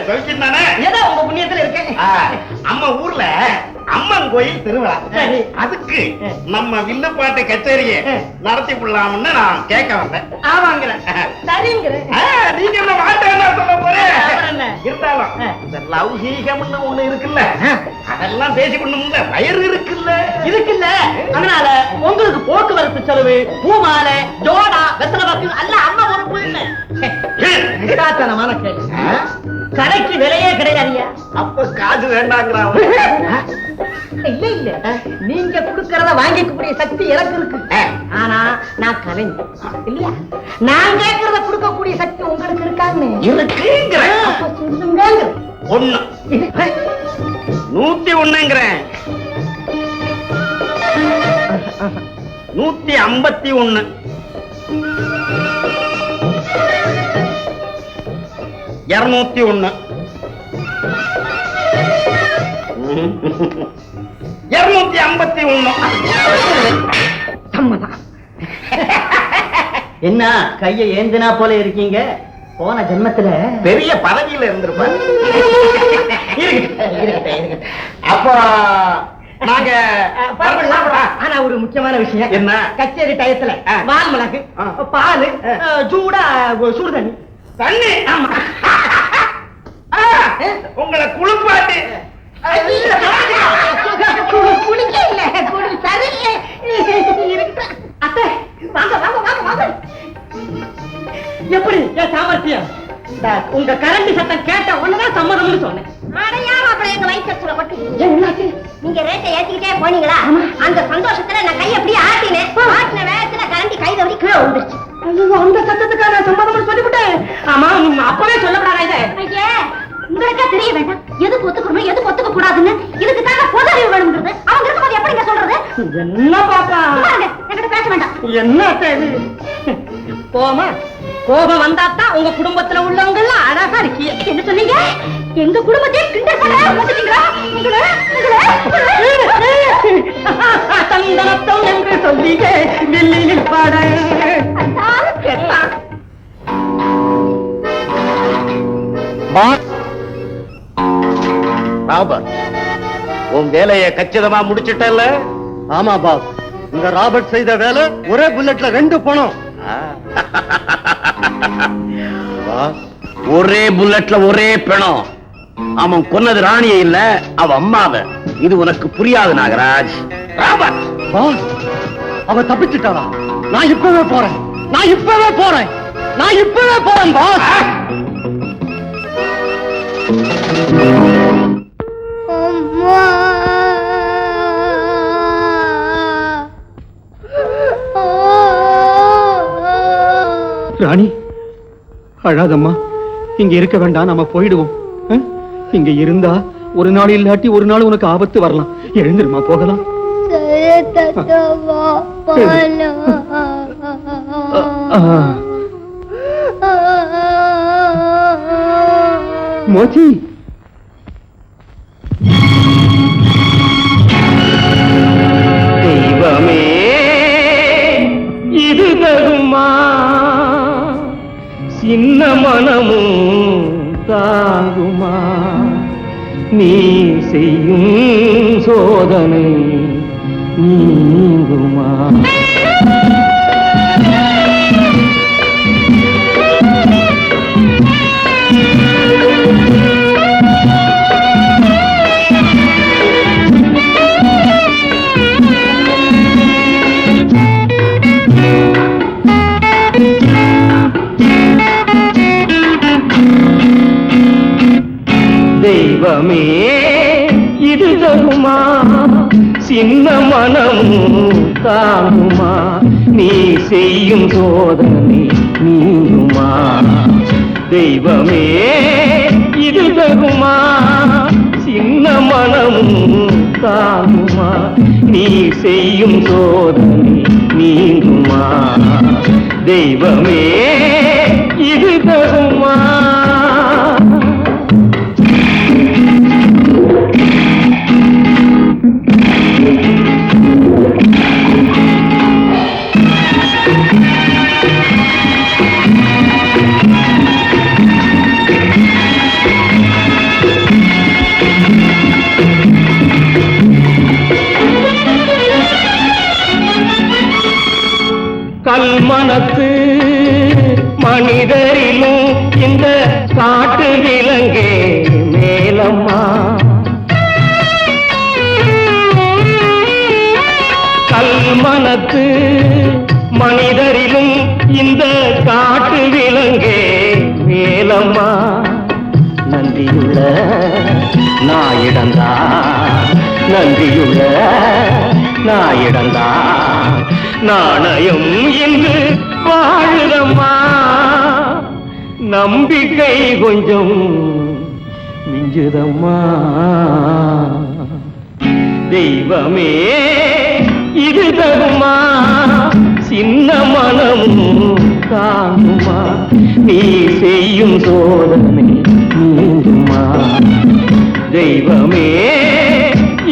சொல்லிட்டு தானே ஏதோ உங்க புண்ணியத்துல இருக்கேன். அம்மா ஊர்ல அம்மன் கோயில் திருவிழா. சரி. அதுக்கு நம்ம வில்லுப்பாட்டு கச்சேரியை நடத்தி விடலாம்னு நான் கேட்க வந்தேன். ஆமாங்கிற சரிங்கிறேன். நீங்க என்ன மாட்டேன்னா சொல்ல போறேன். அப்புறம் என்ன? இருந்தாலும் இந்த லௌகீகம்னு ஒண்ணு இருக்குல்ல, அதெல்லாம் பேசிக்கொண்டு வயிறு இருக்குல்ல. இதுக்குல்ல அதனால உங்களுக்கு போக்குவரத்து செலவு, பூமாலை, ஜோடா, வெத்தலை பாக்கு அல்ல அம்மா பொறுப்பு. முட்டாள்தனமான கேள்வி. கடைக்கு விலையே கிடையாதுயா. அப்ப காசு வேண்டாங்கிறான். இல்ல இல்ல, நீங்க குடுக்கறத வாங்கிக்கக்கூடிய சக்தி எனக்கு இருக்கு. ஆனா நான் கலைஞர் இல்லையா, நான் கேட்கறத கொடுக்கக்கூடிய சக்தி உங்களுக்கு இருக்கான்னு இருக்குங்கிற. அப்ப சொல்லுங்க. 1 101ங்கிறேன். 151 201 251. சம்மதம். என்ன கைய ஏந்தினா போல இருக்கீங்க? போன ஜென்மத்துல பெரிய பதவியில இருந்திருப்பார். அப்போ நாங்க ஆனா ஒரு முக்கியமான விஷயம் என்ன? கச்சேரி டயத்துல வால் மிளகு, பால், சூடா சுடு தண்ணி. தண்ணி. ஆமா. உங்களை குளிப்பாட்டி குளிக்க இல்ல, சரியில்லை. அத்தை வாங்க வாங்க வாங்க வாங்க. எப்படி என் சாமர்த்தியம்? உங்க கரண்டி சத்தம் கேட்ட ஒண்ணுதான் சம்மதம்னு சொன்னேன். அடையாம அப்புறம் எங்க வயிற்று மட்டும் நீங்க ரேட்டை ஏத்திக்கிட்டே போனீங்களா? அந்த சந்தோஷத்துல நான் கையை அப்படியே ஆட்டினேன். ஆட்டின வேகத்துல கரண்டி கை தவறி கீழே விழுந்துருச்சு. அந்த சத்தத்துக்காக நான் சம்மதம் சொல்லிவிட்டேன். ஆமா, அப்பவே சொல்லப்படாத. ஐயே, உங்களுக்கே தெரிய வேண்டாம் எதுக்கு ஒத்துக்கணும் எதுக்கு ஒத்துக்க கூடாதுன்னு. இதுக்குக்காக பொது அறிவு வேணுங்கிறது. அவங்க இருக்கும்போது எப்படிங்க சொல்றது? என்ன பாப்பா, என்கிட்ட பேச வேண்டாம். என்ன இது? போமா, கோபம் வந்தாத்தான் உங்க குடும்பத்துல உள்ளவங்க எல்லாம் அழகா இருக்கீங்க. என்ன சொன்னீங்க? எங்க குடும்பத்தையே கிண்டல் பண்ண வந்துட்டீங்களா? சந்தனத்தம் என்று சொல்லியே டெல்லியில் பாட ராபர்ட், உன் வேலையை கச்சிதமா முடிச்சிட்டல்ல? ஆமா பாஸ், இந்த ராபர்ட் செய்த வேலை ஒரே புல்லட்ல 2 பணம். ஒரே புல்லட்ல ஒரே பிணம். அவன் கொன்னது ராணியை இல்ல, அவ அம்மாவை. இது உனக்கு புரியாது நாகராஜ். ராபர்ட், பாஸ், அவ தப்பிச்சுட்டாளா? நான் இப்பவே போறேன், நான் இப்பவே போறேன், நான் இப்பவே போறேன் பாஸ். ராணி, அழாதம்மா. இங்க இருக்க வேண்டாம், நம்ம போயிடுவோம். இங்க இருந்தா ஒரு நாள் இல்லாட்டி ஒரு நாள் உனக்கு ஆபத்து வரலாம். எழுந்திருமா, போகலாம். மோச்சி, தெய்வமே இது தகுமா? சின்ன மனமும் தாங்குமா? நீ செய்யும் சோதனை நீங்குமா? தெய்வமே இது தகுமா? சின்ன மனமும் தாங்குமா? நீ செய்யும் சோதனை நீங்குமா? தெய்வமே இது தகுமா? சின்ன மனமும் தாங்குமா? நீ செய்யும் சோதனை நீங்குமா? தெய்வமே இது தகுமா? கல்மனத்து மனிதரிலும் இந்த காட்டு விலங்கே மேலம்மா. கல்மனத்து மனிதரிலும் இந்த காட்டு விலங்கே மேலம்மா. நன்றியுள்ள நாயிடந்தா, நன்றியுள்ள நாயிடந்தா, நாணயம் என்று வாழுதம்மா. நம்பிக்கை கொஞ்சம் மிஞ்சுதம்மா. தெய்வமே இது தகுமா, சின்ன மனமும் தாங்குமா, நீ செய்யும் சோதனை நீங்குமா. தெய்வமே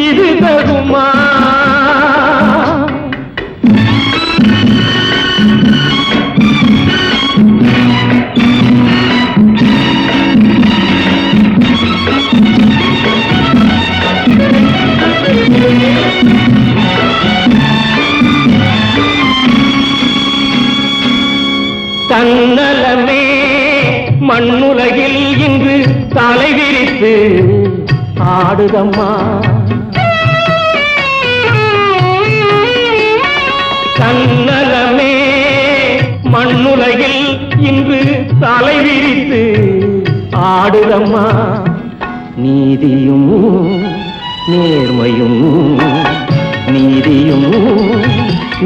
இது தகுமா. தன்னலமே மண்ணுலகில் இன்று தலை விரித்து ஆடுதம்மா. தன்னலமே மண்ணுலகில் இன்று தலை விரித்து ஆடுதம்மா. நீதியும் நேர்மையும், நீதியும்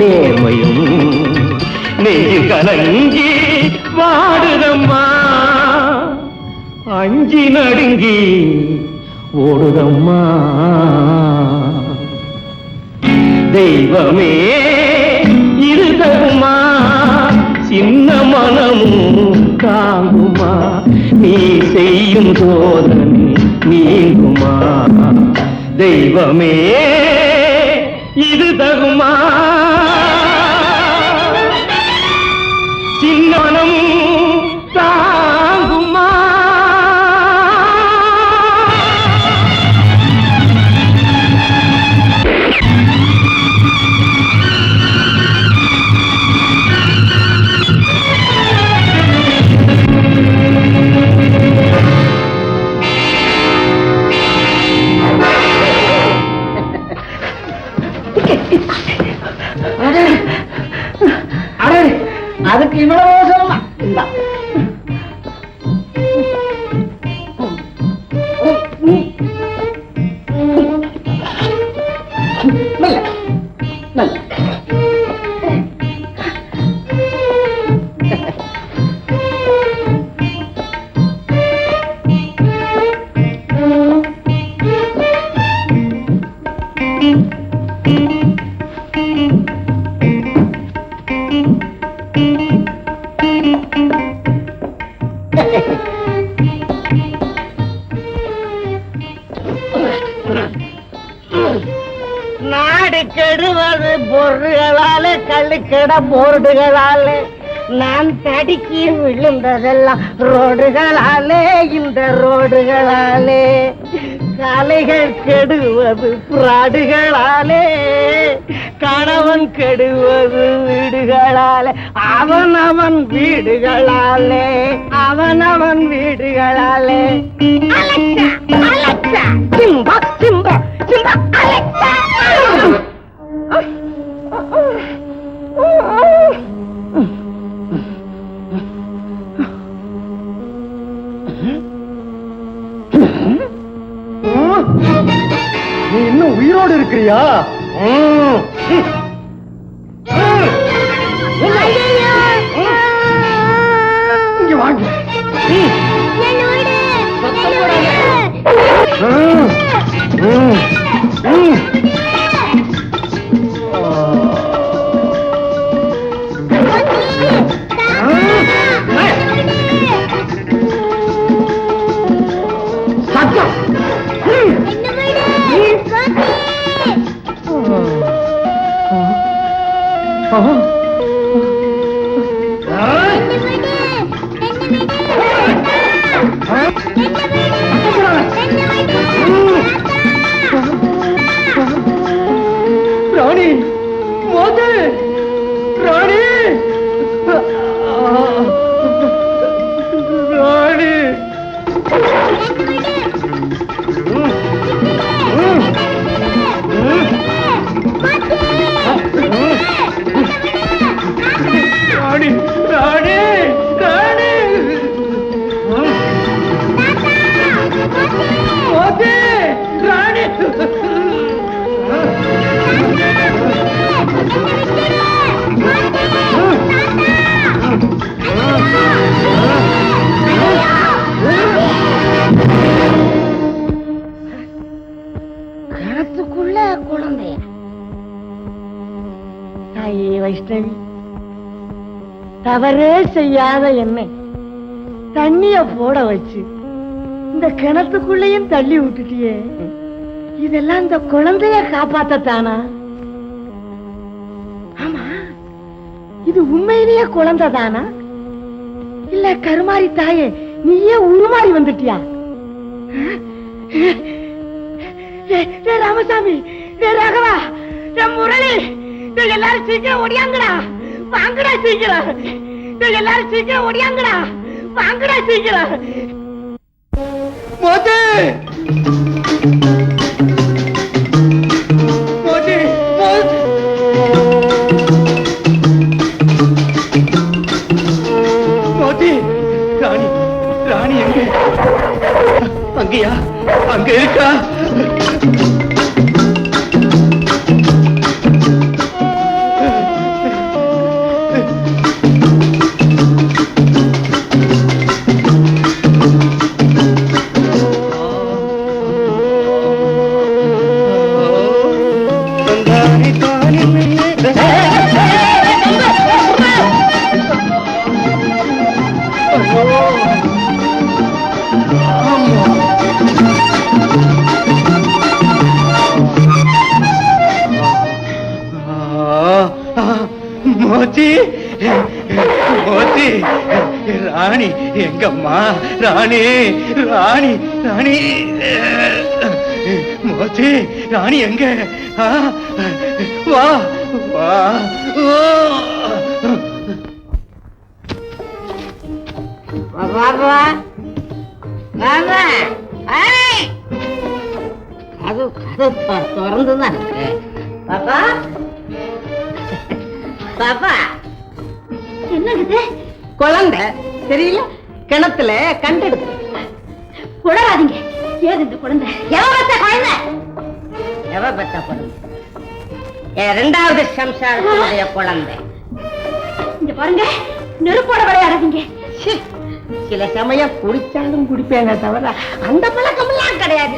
நேர்மையும் நெஞ்சு கலங்கி வாடுதம்மா. அஞ்சி நடுங்கி ஓடுதம்மா. தெய்வமே இது தகுமா, சின்ன மனமும் தாங்குமா, நீ செய்யும் சோதனை நீங்குமா. தெய்வமே இது தகுமா, சின்னமனம் தாங்குமா. அதுக்கு இவ்வளவு சொல்லலாம். நாடு கெடுவது பொருள்களாலே, கள்ளுக்கட போர்டுகளாலே, நான் தடுக்கி விழுந்ததெல்லாம் ரோடுகளாலே, இந்த ரோடுகளாலே. காலைகள் கெடுவது பிராடுகளாலே, கணவன் கெடுவது வீடுகளாலே, அவன் வீடுகளாலே, அவன் வீடுகளாலே. Alexa Alexa Simba Simba Simba Alexa. நீ இன்னும் உயிரோடு இருக்கிறியா? இங்க வாங்க. ராணி, ராணி குழந்தைய. தாயே வைஷ்ணவி, தவறே செய்யாத என்னை தண்ணிய போட வச்சு இந்த கிணத்துக்குள்ளேயும் தள்ளி விட்டுட்டியே. இதெல்லாம் இந்த குழந்தைய காப்பாத்தத்தானா? ஆமா, இது உண்மையிலேயே குழந்தை தானா இல்ல கருமாரி தாயே நீயே உருமாறி வந்துட்டியா? ராமசாமி, ராகவா, முரளி, எல்லாரும் சீக்கிரம் ஓடியாங்கடா, வாங்கடா சீக்கிரம். எல்லாரும் சீக்கிரம் ஓடியாங்கடா, வாங்கடா சீக்கிரம். மோதி மோதி மோதி மோதி, ராணி ராணி எங்க? அங்கயா? அங்க இருக்கா? மோதி மோதி, ராணி எங்கம்மா? ராணி ராணி ராணி மோதி, ராணி எங்க? வா வா. அது திறந்துதான் இருக்கு. பாப்பா பாப்பா, என்னது குழந்தை தெரியல, கிணத்துல கண்டெடுத்து. உளராதீங்க. ஏது இந்த குழந்தை? எவ பெத்த குழந்தை? எவ பெத்த குழந்தை? என் 2வது சம்சாரத்தினுடைய குழந்தை. இங்க பாருங்க, நெருப்போட விளையாடாதீங்க. சில சமயம் குடிச்சாலும் குடிப்பேங்க தவிர அந்த பழக்கம் எல்லாம் கிடையாது.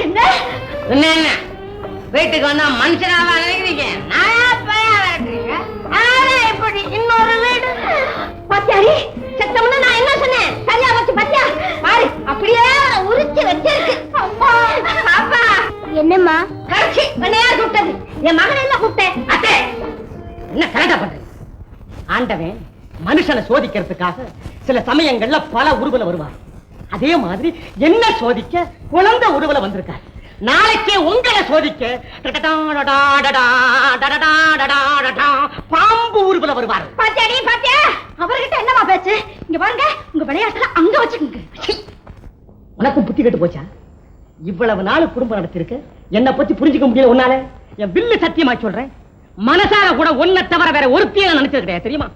என்ன என்ன வீட்டுக்கு வந்தா மனுஷனாவா நினைக்கிறீங்க? இப்படி இன்னொரு வீடு பாத்தியாரி, செத்தம்னு நான் என்ன சொன்னேன்? சரியா வச்சு பாத்தியா? பாரு, அப்படியே உரிச்சு வச்சிருக்கு. பாப்பா, என்னம்மா? கடைசி என்ன யார் கூப்பிட்டது? என் மகனை என்ன கூப்பிட்டேன்? அத்தை, என்ன கரெக்டா பண்றது? ஆண்டவன் மனுஷனை சோதிக்கிறதுக்காக சில சமயங்கள்ல பல உருவல வருவார். அதே மாதிரி என்ன சோதிக்க குழந்தை உருவல வந்திருக்காரு. நாளைக்கே உங்களை சோதிக்க பாம்பு ஊருக்குள்ள வருவார். பாத்தியாடி, பாத்தியா? அவர்கிட்ட என்னமா பேச்சு? இங்க பாருங்க, உங்க விளையாட்டுல அங்க வச்சுக்கோங்க. உனக்கும் புத்தி கெட்டு போச்சா? இவ்வளவு நாள் குடும்பம் நடத்திருக்க, என்னை பத்தி புரிஞ்சுக்க முடியல உன்னால. என் பில்லு சத்தியமா சொல்றேன், மனசார கூட ஒன்ன தவிர வேற ஒருத்திய நினைச்சது கிடையாது தெரியுமா?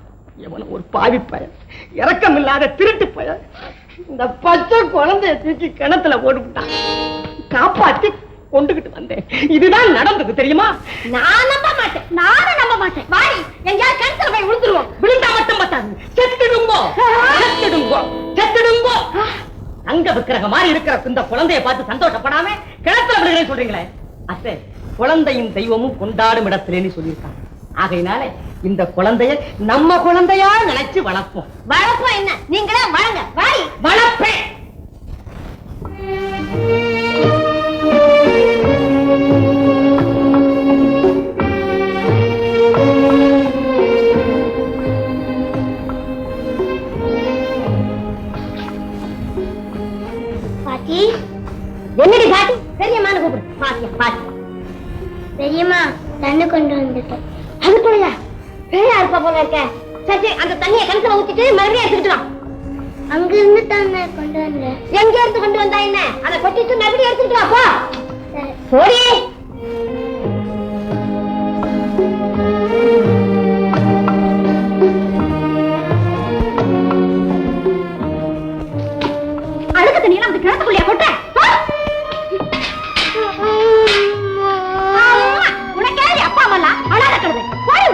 எவன ஒரு பாவி பையன், இரக்கம் இல்லாத திருட்டு பையன், இந்த பச்சை குழந்தைய தூக்கி கிணத்துல போட்டுவிட்டான். காப்பாத்தி கொண்டுகிட்டு வந்தேன். இதுதான் நடந்தது தெரியுமா? நான் நம்ப மாட்டேன். நானும் நம்ப மாட்டேன். வாடி, எங்கேயாவது கிணத்துல போய் விழுந்துருவோம். விழுந்தா மட்டும் பத்தாது, செத்துடுங்கோ செத்துடுங்கோ செத்துடுங்கோ. அங்க விக்கிரக மாதிரி இருக்கிற இந்த குழந்தைய பார்த்து சந்தோஷப்படாம கிணத்துல விழுகிறேன்னு சொல்றீங்களே. அத்தை, குழந்தையும் தெய்வமும் கொண்டாடும் இடத்திலேன்னு சொல்லியிருக்காங்க. ஆகையினால இந்த குழந்தைய நம்ம குழந்தையா நினைச்சு வளர்ப்போம். வளர்ப்போம் என்ன? நீங்களே வளங்க. வாடி, வளர்ப்பேன். பாட்டி, என்னடி பாட்டி? பெரியம்மான்னு கூப்பிடு. பாட்டியா பாட்டி. பெரியம்மா, தண்ணி கொண்டு வந்துட்டேன். அதுக்குள்ளயா பேயா இருப்பா போல இருக்க. சரி, அந்த தண்ணியை கிணத்துல ஊத்திட்டு மறுபடியும் எடுத்துக்கிட்டு வா. அங்க இருந்து தானே கொண்டு வந்தேன். எங்க இருந்து கொண்டு வந்தா என்ன? அதை கொட்டிட்டு மறுபடியும் எடுத்துக்கிட்டு வா. போ சரி. போடி. அழுக்க தண்ணியெல்லாம் அந்த கிணத்துக்குள்ளையா கொட்ட? உனக்கே அப்பா அம்மா அழாத கழுதை. போய்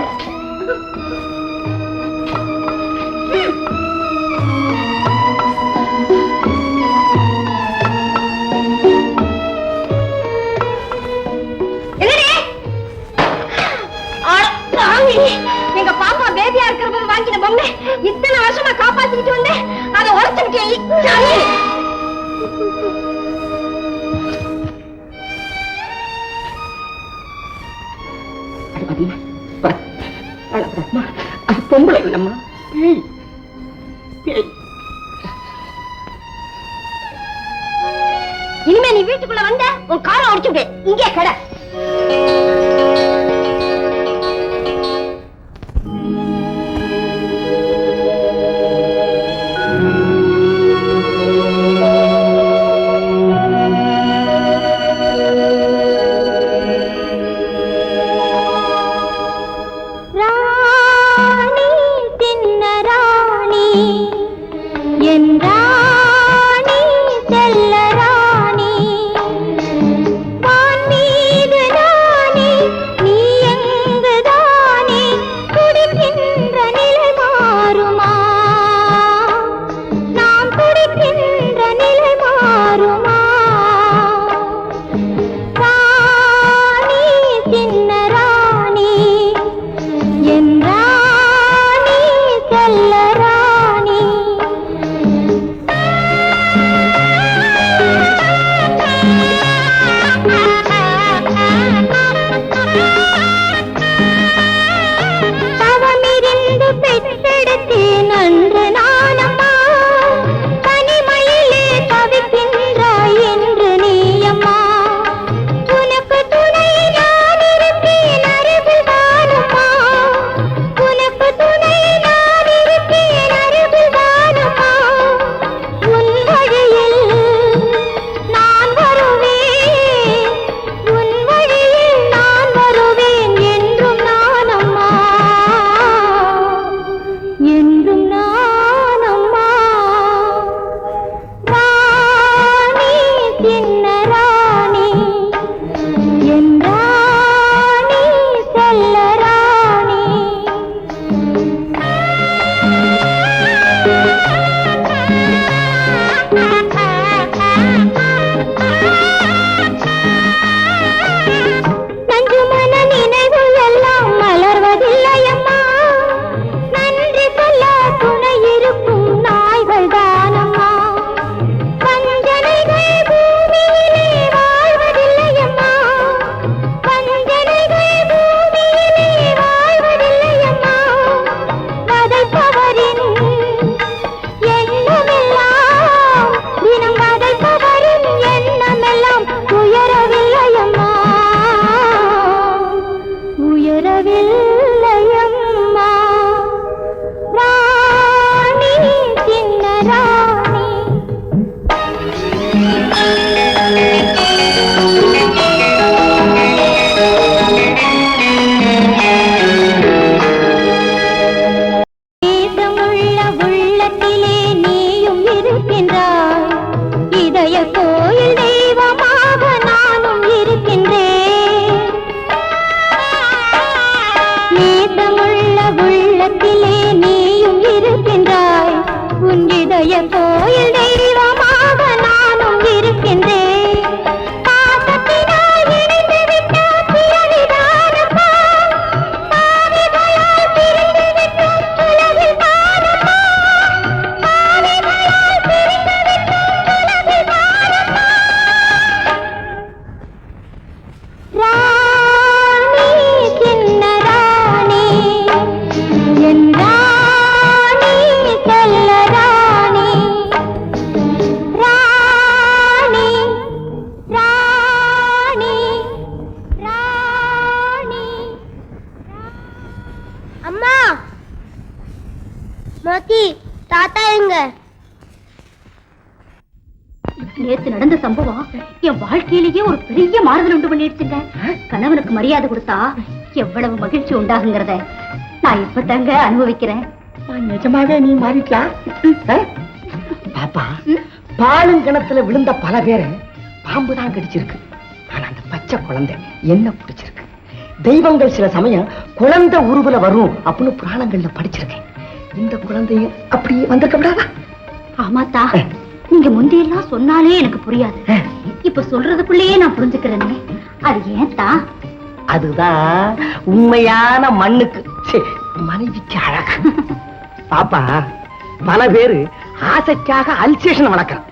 என்னடி பொண்ணு இத்தனை வருஷமா காப்பாத்திக்கிட்டு வந்தேன், அதை உடச்சுக்கிட்டே. அது பொம்பளை இல்லம்மா, இனிமே நீ வீட்டுக்குள்ள வந்த உன் காரை உடைச்சுட்டு இங்கே கடை. நேத்து நடந்த சம்பவம் என் வாழ்க்கையிலேயே ஒரு பெரிய மாறுதல் உண்டு பண்ணிடுச்சுங்க. கணவனுக்கு மரியாதை கொடுத்தா எவ்வளவு மகிழ்ச்சி உண்டாகுங்கிறத நான் இப்பதாங்க அனுபவிக்கிறேன். நிஜமாவே நீ மாறிக்கலாம் பாப்பா. பாலுங்கிணத்துல விழுந்த பல பேரை பாம்புதான் கடிச்சிருக்கு. ஆனா அந்த பச்சை குழந்தை என்ன பிடிச்சிருக்கு. தெய்வங்கள் சில சமயம் குழந்தை உருவுல வரும் அப்படின்னு புராணங்கள்ல படிச்சிருக்கேன். இந்த குழந்தையும் அப்படியே வந்திருக்க விடாதா? ஆமாத்தா, நீங்க முந்தையெல்லாம் சொன்னாலே எனக்கு புரியாது. இப்ப சொல்றதுக்குள்ளேயே நான் புரிஞ்சுக்கிறேனே, அது ஏன்தா? அதுதான் உண்மையான மண்ணுக்கு மனைவிக்கு அழகு. பாப்பா, பல பேரு ஆசைக்காக அல்சேஷன் வளர்க்கறான்.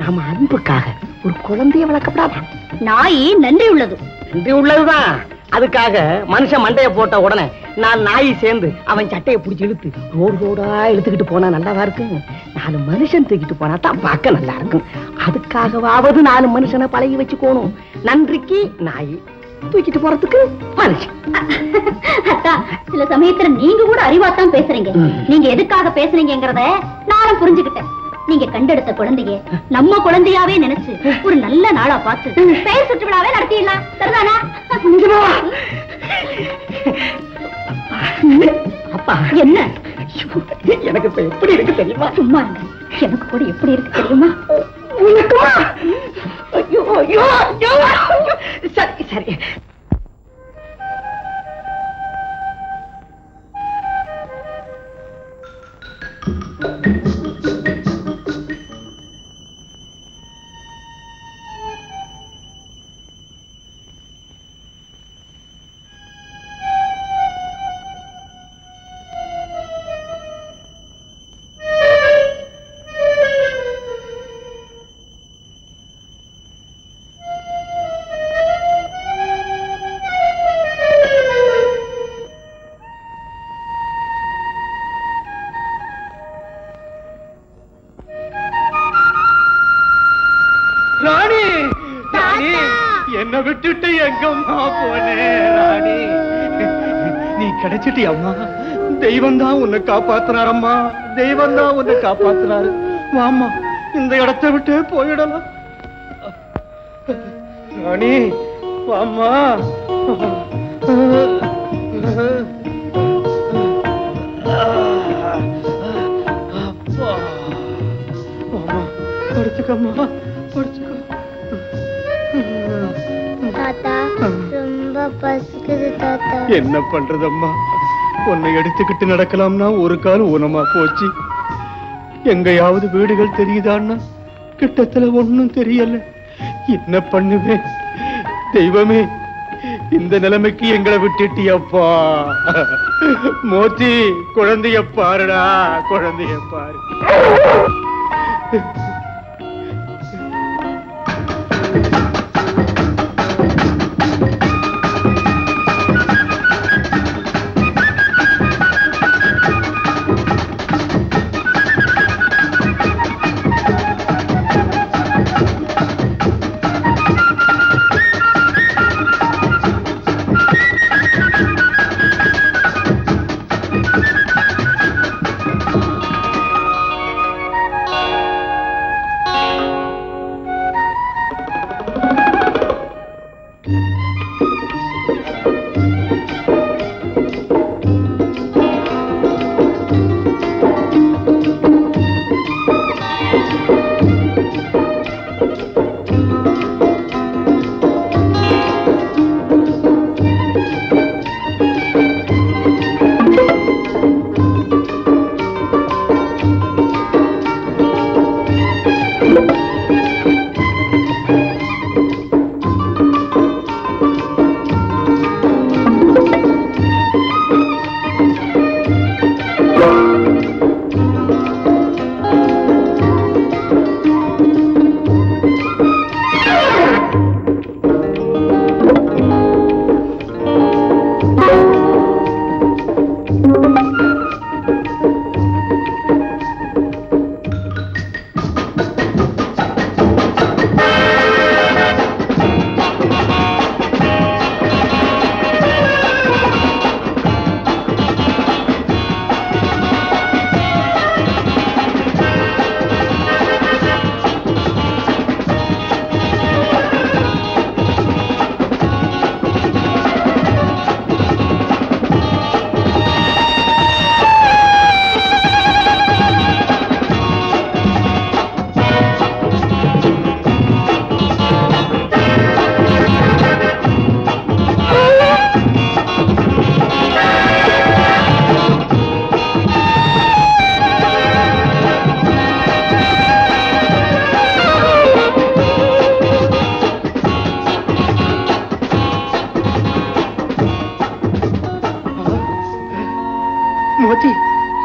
நாம அன்புக்காக ஒரு குழந்தைய வளர்க்கப்படாதா? நாய் நன்றி உள்ளது. நன்றி உள்ளதுதான். அதுக்காக மனுஷன் மண்டைய போட்ட உடனே நான் நாய் சேர்ந்து அவன் சட்டையை பிடிச்சி இழுத்து ரோடு ரோடா இழுத்துக்கிட்டு போனா நல்லாவா இருக்கும்? 4 மனுஷன் தூக்கிட்டு போனா தான் பார்க்க நல்லா இருக்கும். அதுக்காகவாவது 4 மனுஷனை பழகி வச்சுக்கோணும். நன்றிக்கு நாய், தூக்கிட்டு போறதுக்கு மனுஷன். அத்தா, சில சமயத்துல நீங்க கூட அறிவாத்தான் பேசுறீங்க. நீங்க எதுக்காக பேசுறீங்கங்கறத நானும் புரிஞ்சுக்கிட்டேன். நீங்க கண்டெடுத்த குழந்தைய நம்ம குழந்தையாவே நினைச்சு ஒரு நல்ல நாளா பார்த்து பெயர் சுற்று விழாவே நடத்திடலாம். சரிதானா? அப்பா, என்ன எனக்கு இப்ப எப்படி இருக்கு தெரியுமா? சும்மா இருங்க. எனக்கு கூட எப்படி இருக்கு தெரியுமா? ஐயோ ஐயோ ஐயோ. சரி சரி. ராணி, ராணி, என்ன விட்டுட்டு எங்கம்மா போனே? ராணி, நீ கிடைச்சிட்டி அம்மா. தெய்வம் தான் உன்னை காப்பாத்துனாரம்மா. தெய்வம் தான் உன்னை காப்பாத்துனாரு. வாம்மா, இந்த இடத்தை விட்டு போயிடலாம். ராணி, வாம்மா. அப்பா, வாம்மா, படுத்துக்கம்மா, படுத்துக்க. தாத்தா, ரொம்ப பசிக்குது தாத்தா. என்ன பண்றதம்மா, உன்னை எடுத்துக்கிட்டு நடக்கலாம்னா ஒரு கால் ஊனமா போச்சு. எங்கயாவது வீடுகள் தெரியுதான்னா கிட்டத்துல ஒண்ணும் தெரியல. என்ன பண்ணுவேன்? தெய்வமே, இந்த நிலைமைக்கு எங்களை விட்டுட்டியப்பா. மோத்தி, குழந்தைய பாருடா, குழந்தைய பாரு.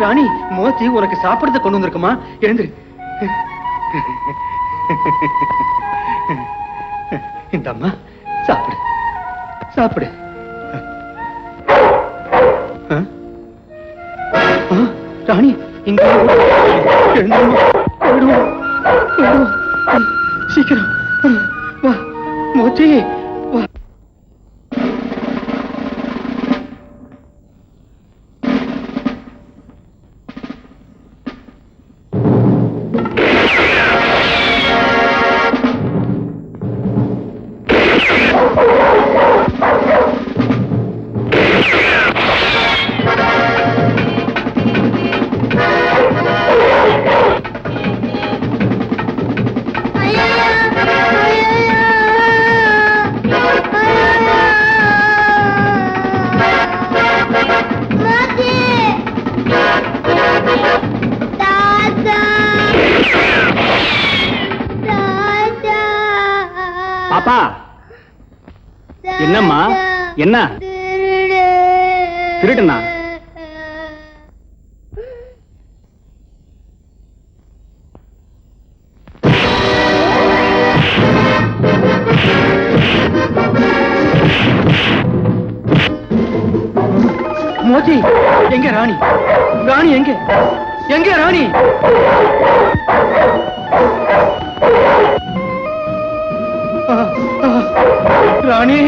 ராணி மோத்தி உனக்கு சாப்பிடுறத கொண்டு வந்திருக்குமா? எழுந்துரு. இந்த அம்மா சாப்பிடு சாப்பிடு. ராணி இங்க எழுந்துருமா? சீக்கிரம் வா மோத்தி வா. பாப்பா என்னம்மா என்ன திருடுனா? மோதி எங்க ராணி? ராணி எங்க? எங்க ராணி? ராணி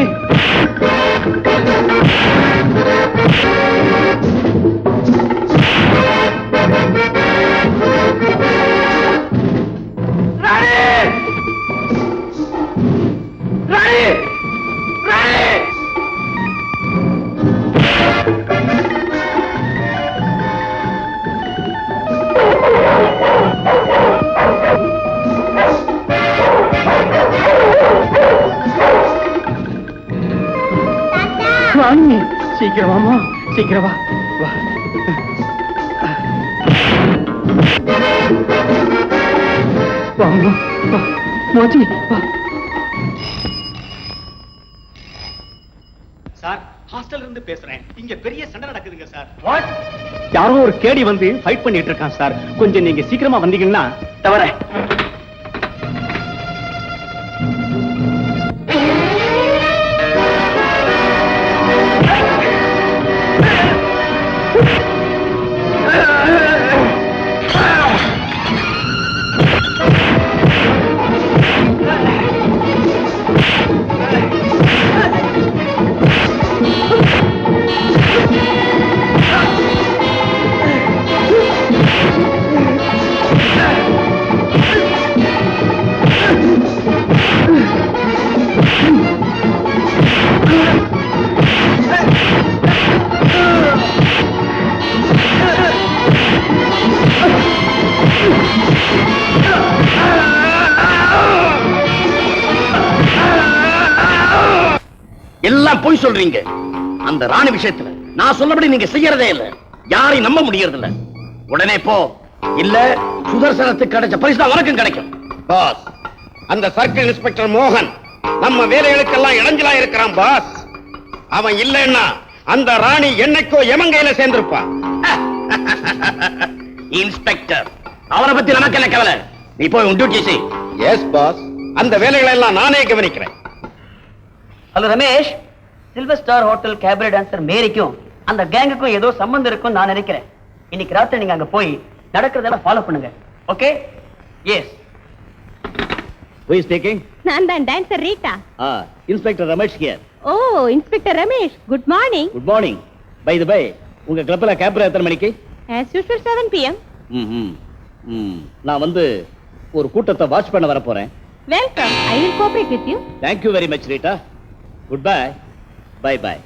ராணி சீக்கிரம் வாமா, சீக்கிரம் வா வா. வாமா வா மோதி வா. சார் ஹாஸ்டல்ல இருந்து பேசுறேன். இங்க பெரிய சண்டை நடக்குதுங்க சார். வாட்? யாரோ ஒரு கேடி வந்து ஃபைட் பண்ணிட்டு இருக்கான் சார். கொஞ்சம் நீங்க சீக்கிரமா வந்தீங்கன்னா தவற. எல்லாம் போய் சொல்றீங்க. அந்த ராணி விஷயத்துல நான் சொல்லபடி நீங்க செய்யறதே இல்ல. யாரையும் நம்ப முடியறது இல்ல. உடனே போ, இல்ல சுதர்சனத்துக்கு கிடைச்ச பரிசு தான் உனக்கும் கிடைக்கும். பாஸ், அந்த சர்க்கிள் இன்ஸ்பெக்டர் மோகன் நம்ம வேலைகளுக்கெல்லாம் இடைஞ்சலா இருக்கிறான் பாஸ். அவன் இல்லைன்னா அந்த ராணி என்னைக்கோ எமங்கையில சேர்ந்திருப்பான். இன்ஸ்பெக்டர், அவரை பத்தி நமக்கு என்ன கவலை? நீ போய் உன் டியூட்டி செய். எஸ் பாஸ், அந்த வேலைகளை எல்லாம் நானே கவனிக்கிறேன். Hello Ramesh, silver star hotel cabaret dancer மேரிக்கும் அந்த கேங்குக்கும் ஏதோ சம்பந்தம் இருக்கும் நான் நினைக்கிறேன். இன்னைக்கு ராத்திரி நீங்க அங்க போய் நடக்கிறதெல்லாம் ஃபாலோ பண்ணுங்க. Okay? Yes. Who is speaking? நான் தான் dancer Rita. Inspector Ramesh here. ஓ, inspector Ramesh, good morning. Good morning. By the way, உங்க கிளப்ல கேப்ரா எத்தனை மணிக்கு? As usual 7 PM. நான் வந்து ஒரு கூட்டத்தை வாட்ச் பண்ண வர போறேன். Welcome. I will cooperate with you. Thank you very much, Rita. Goodbye. Bye bye.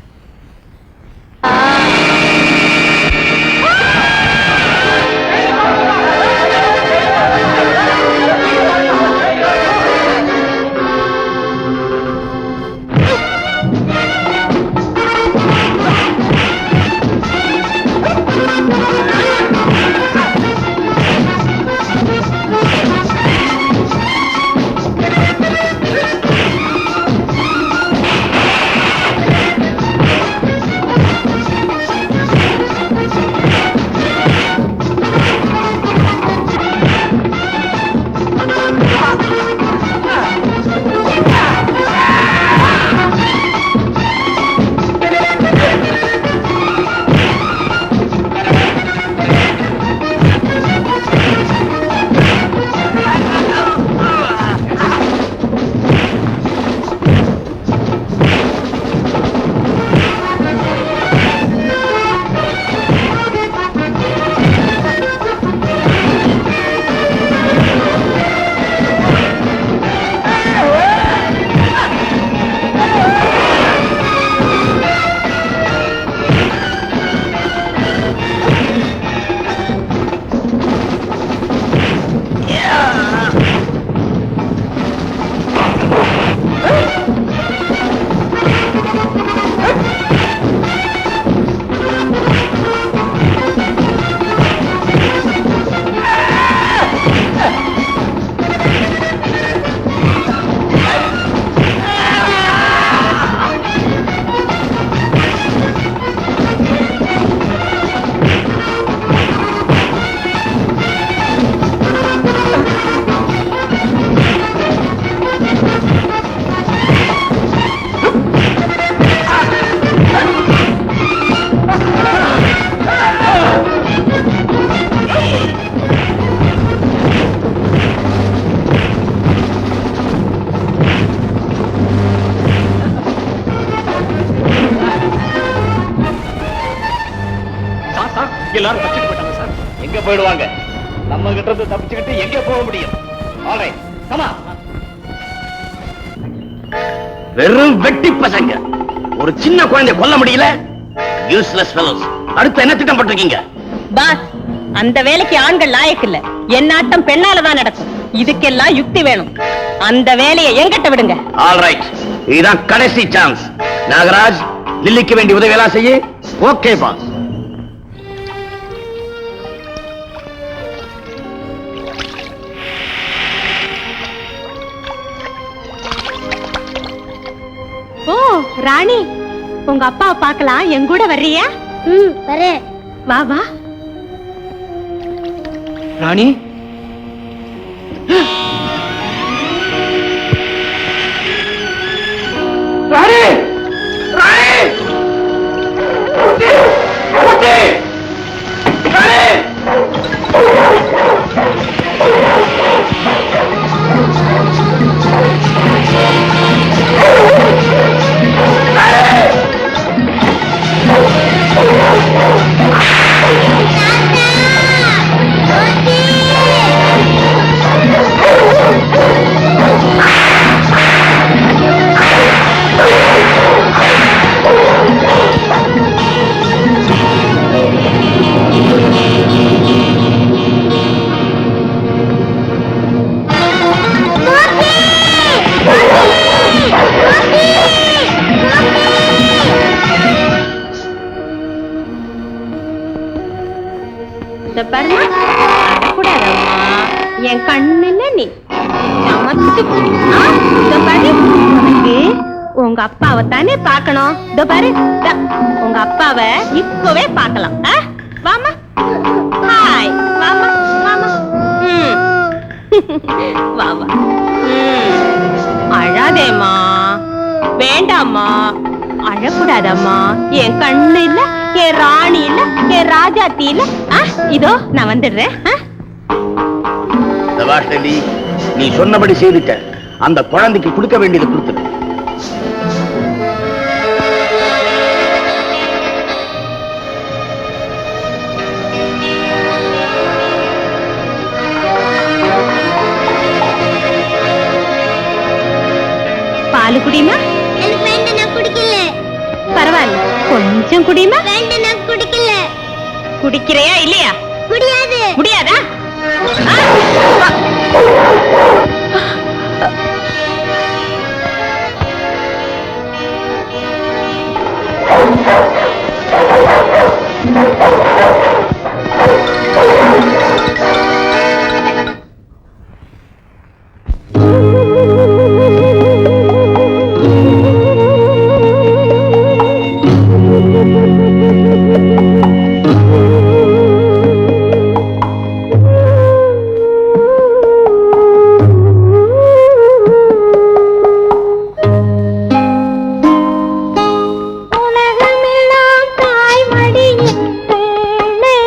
எல்லாரும் தப்பிச்சுட்டு போயிட்டாங்க சார். எங்க போயிடுவாங்க? நம்ம கிட்ட இருந்து தப்பிச்சுக்கிட்டு எங்க போக முடியும்? Alright, come on. வெறும் வெட்டி பசங்க. ஒரு சின்ன குழந்தை கொல்ல முடியல. Useless fellows. அடுத்து என்ன திட்டம் போட்டிருக்கீங்க? பாஸ், அந்த வேலைக்கு ஆண்கள் லாயக்கு இல்ல. என் ஆட்டம் பெண்ணாலதான் நடக்கும். இதுக்கெல்லாம் யுக்தி வேணும். அந்த வேலையை எங்கிட்ட விடுங்க. ஆல்ரைட், இதுதான் கடைசி சான்ஸ். நாகராஜ், லில்லிக்கு வேண்டிய உதவியெல்லாம் செய்ய. Okay pass. ஓ ராணி, உங்க அப்பாவை பார்க்கலாம். என் கூட வர்றியா? வரேன். வா வா. ராணி, ராணி, ராணி, குட்டி, குட்டி, ராணி. என் கண்ணுல நீ உனக்கு உங்க அப்பாவை தானே பார்க்கணும். இதோ பாரு, உங்க அப்பாவை இப்பவே பார்க்கலாம். வாமா. ஹாய், வாமா வாமா. வாமா. அழாதேம்மா, வேண்டாம்மா, அழக்கூடாதம்மா. என் கண்ணு இல்ல, என் ராணி இல்ல, என் ராஜாத்தி இல்ல. இதோ நான் வந்துடுறேன். நீ சொன்னபடி செய்துட்ட. அந்த குழந்தைக்கு கொடுக்க வேண்டியது கொடுத்துரு. பால் குடிமா. எனக்கு வேண்டாம், நான் குடிக்கல. பரவாயில்ல, கொஞ்சம் குடிமா. வேண்டாம், நான் குடிக்கல. குடிக்கிறையா இல்லையா? முடியாது. முடியாதா? உலகமெல்லாம் தாய் மடியின் பிள்ளை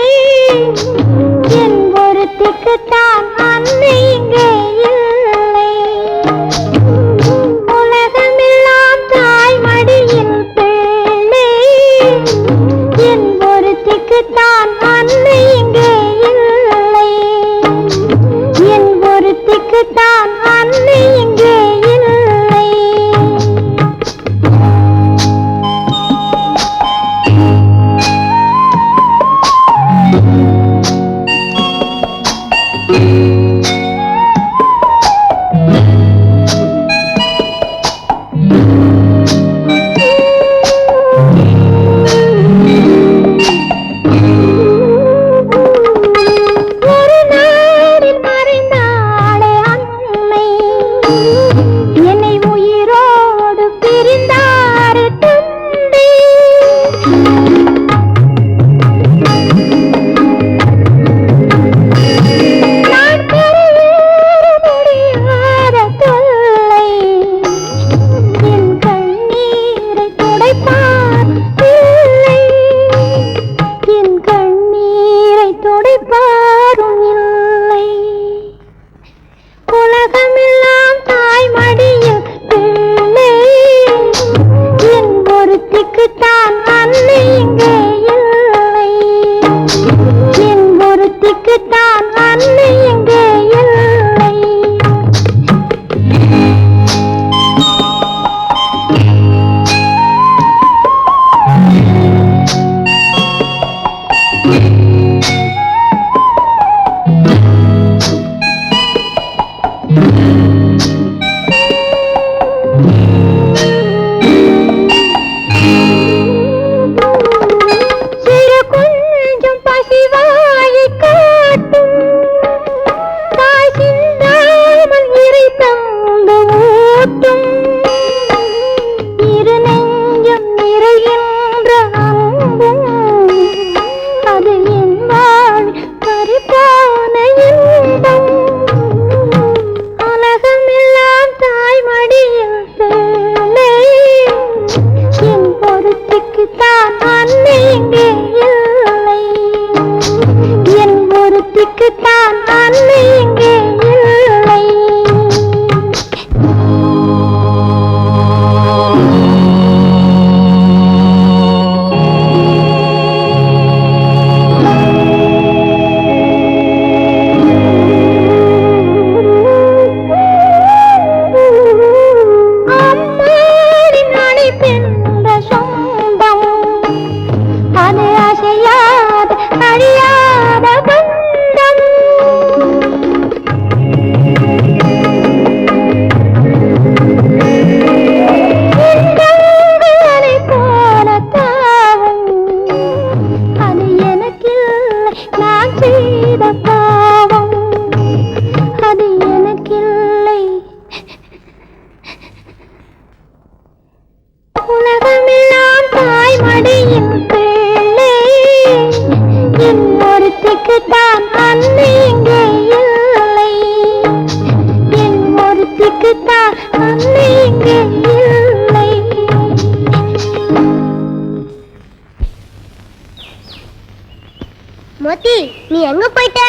மோத்தி நீ எங்க போயிட்ட?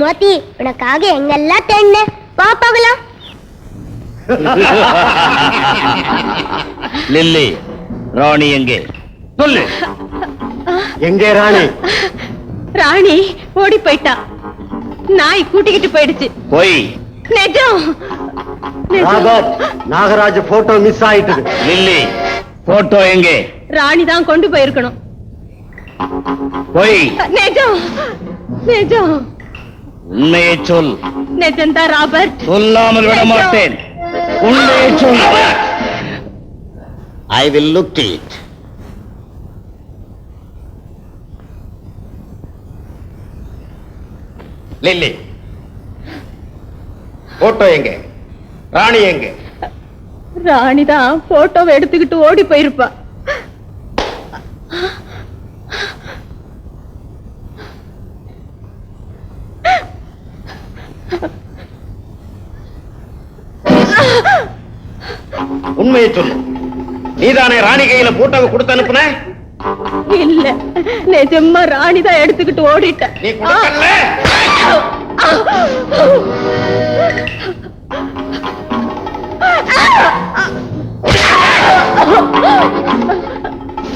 மோத்தி உனக்காக எங்கெல்லாம் தேடின, வா போகலாம். லில்லி, ராணி எங்கே சொல்லு? எங்கே ராணி? ராணி ஓடி போயிட்டா. நாய் கூட்டிக்கிட்டு போயிடுச்சு. போய் நிஜம். ராபர்ட், நாகராஜ போட்டோ மிஸ் ஆயிட்டது. லில்லி, போட்டோ எங்கே? ராணி தான் கொண்டு போயிருக்கணும். போய் நிஜம் நிஜம். உண்மையை சொல். நிஜம்தான் ராபர்ட். சொல்லாமல் விட மாட்டேன். உண்மையை சொல். I will look at it. Lily, photo எங்க? ராணி எங்க? ராணி தான் போட்டோவை எடுத்துக்கிட்டு ஓடி போயிருப்பா. உண்மையை சொல்லு. நீதானே ராணி கையில போட்டோவை கொடுத்து அனுப்புன? இல்ல, நிஜமா ராணி தான் எடுத்துக்கிட்டு ஓடிட்ட. நீ கொடுக்கல.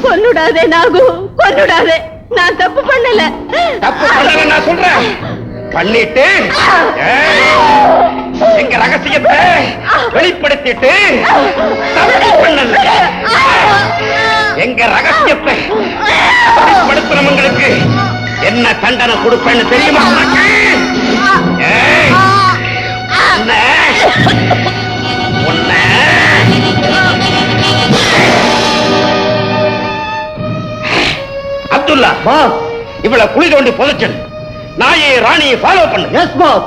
கொன்னுடாதே நாகு, கொன்னுடாதே. நான் தப்பு பண்ணல. தப்பு பண்ணல நான் சொல்றேன். பண்ணிட்டு எங்க ரகசியத்தை வெளிப்படுத்திட்டு தப்பு பண்ணல. எங்க ரகசியத்தை வெளிப்படுத்துறவங்களுக்கு என்ன தண்டனை கொடுப்பேன்னு தெரியுமா உனக்கு? அப்துல்லா, பாஸ், இவளை குழி தோண்டி புதைச்சது. நாயை ராணியை ஃபாலோ பண்ணு. Yes boss.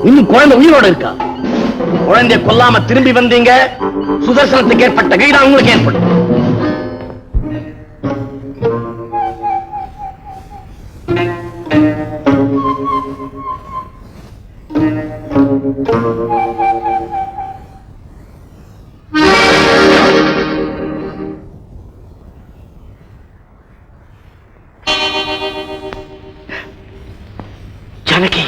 இன்னும் குழந்தை உயிரோட இருக்கா? குழந்தைய கொல்லாம திரும்பி வந்தீங்க, சுதர்சனத்துக்கு ஏற்பட்ட கைதான் உங்களுக்கு ஏற்படும். ஜானகி,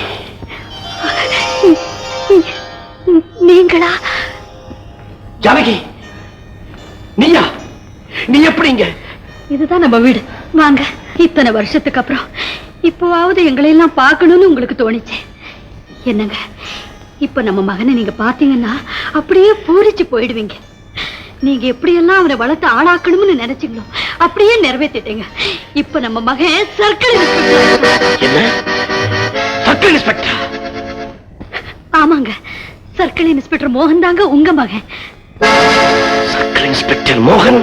நீங்களா? ஜானகி, நீயா? நீ எப்படிங்க? இதுதான் நம்ம வீடு. வாங்க. இத்தனை வருஷத்துக்கு அப்புறம் இப்போவாவது எங்களை எல்லாம் பார்க்கணும்னு உங்களுக்கு தோணிச்சு. என்னங்க, இப்ப நம்ம மகனை நீங்க பாத்தீங்கன்னா அப்படியே பூரிச்சு போயிடுவீங்க. நீங்க எப்படியெல்லாம் அவரை வளர்த்து ஆளாக்கணும்னு நினைச்சீங்களோ அப்படியே நிறைவேற்றிட்டீங்க. இப்ப நம்ம மகன் சர்க்கிள் இன்ஸ்பெக்டர். ஆமாங்க, சர்க்கிள் இன்ஸ்பெக்டர் மோகன் தாங்க உங்க மகன். சர்க்கிள் இன்ஸ்பெக்டர் மோகன்?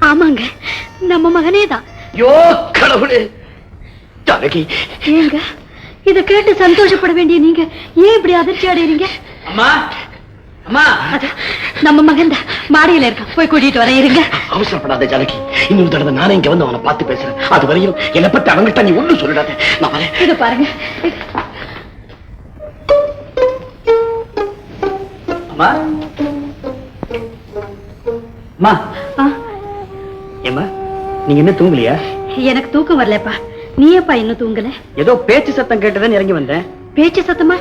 ஆமாங்க, நம்ம மகனே தான். யோ கடவுளே! ஜானகி, ஏங்க இத கேட்டு சந்தோஷப்பட வேண்டிய நீங்க ஏன் இப்படி அதிர்ச்சி அடைறீங்க? அம்மா, அம்மா, நம்ம மகன் தான் மாடியில இருக்க, போய் கூட்டிட்டு வர. இருங்க. அவசரப்படாத ஜானகி, இன்னொரு தடவை நானே இங்க வந்து அவனை பார்த்து பேசுறேன். அது வரையும் என்னை பத்தி அவங்கிட்ட நீ ஒண்ணும் சொல்லிடாத. நான் வரேன். இத பாருங்க. அம்மா, அம்மா, ஏம்மா நீங்க என்ன தூங்கலையா? எனக்கு தூக்கம் வரலப்பா. நீ எப்பா இன்னும் தூங்கல? ஏதோ பேச்சு சத்தம் கேட்டதான் இறங்கி வந்தேன். பேச்சு சத்தமா?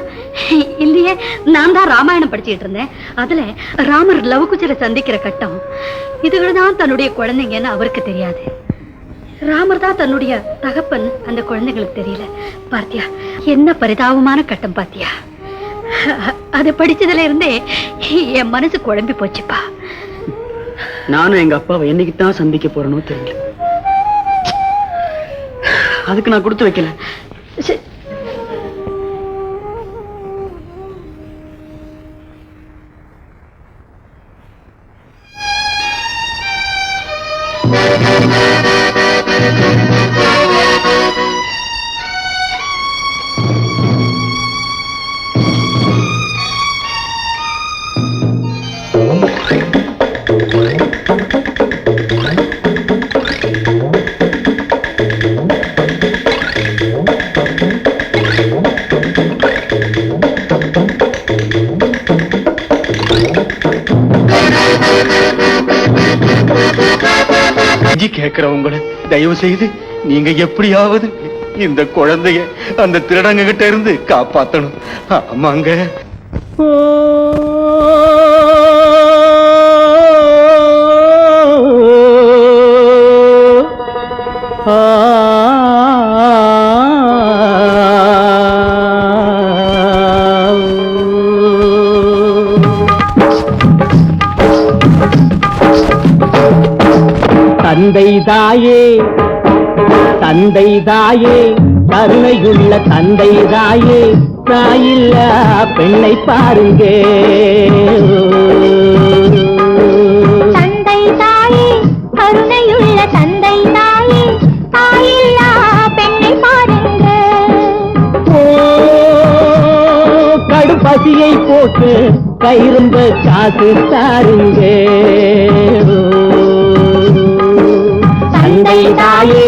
இல்லையே, நான் தான் ராமாயணம் படிச்சுட்டு இருந்தேன். அதுல ராமர் லவகுச்சரை சந்திக்கிற கட்டம். இதுகள்தான் தன்னுடைய குழந்தைங்கன்னு அவருக்கு தெரியாது. ராமர் தான் தன்னுடைய தகப்பன் அந்த குழந்தைங்களுக்கு தெரியல. பார்த்தியா என்ன பரிதாபமான கட்டம்? பாத்தியா, அதை படிச்சதுல இருந்தே என் மனசு குழம்பி போச்சுப்பா. நானும் எங்க அப்பாவை என்னைக்குத்தான் சந்திக்க போறேனோ தெரியல. அதுக்கு நான் கொடுத்து வைக்கல. கேட்கிறவங்களை தயவு செய்து நீங்க எப்படியாவது இந்த குழந்தைய அந்த திருடங்க கிட்ட இருந்து காப்பாத்தணும். ஆமாங்க. தந்தை தாயே, தந்தை தாயே, கருணையுள்ள தந்தை தாயே, தாயில்ல பெண்ணை பாருங்க. தந்தை தாயே, கருணையுள்ள தந்தை தாயே, தாயில்லா பெண்ணை பாருங்க. ஓ கடுப்பசியை போட்டு கைரும்ப காசு தாருங்க. தந்தை தாயே,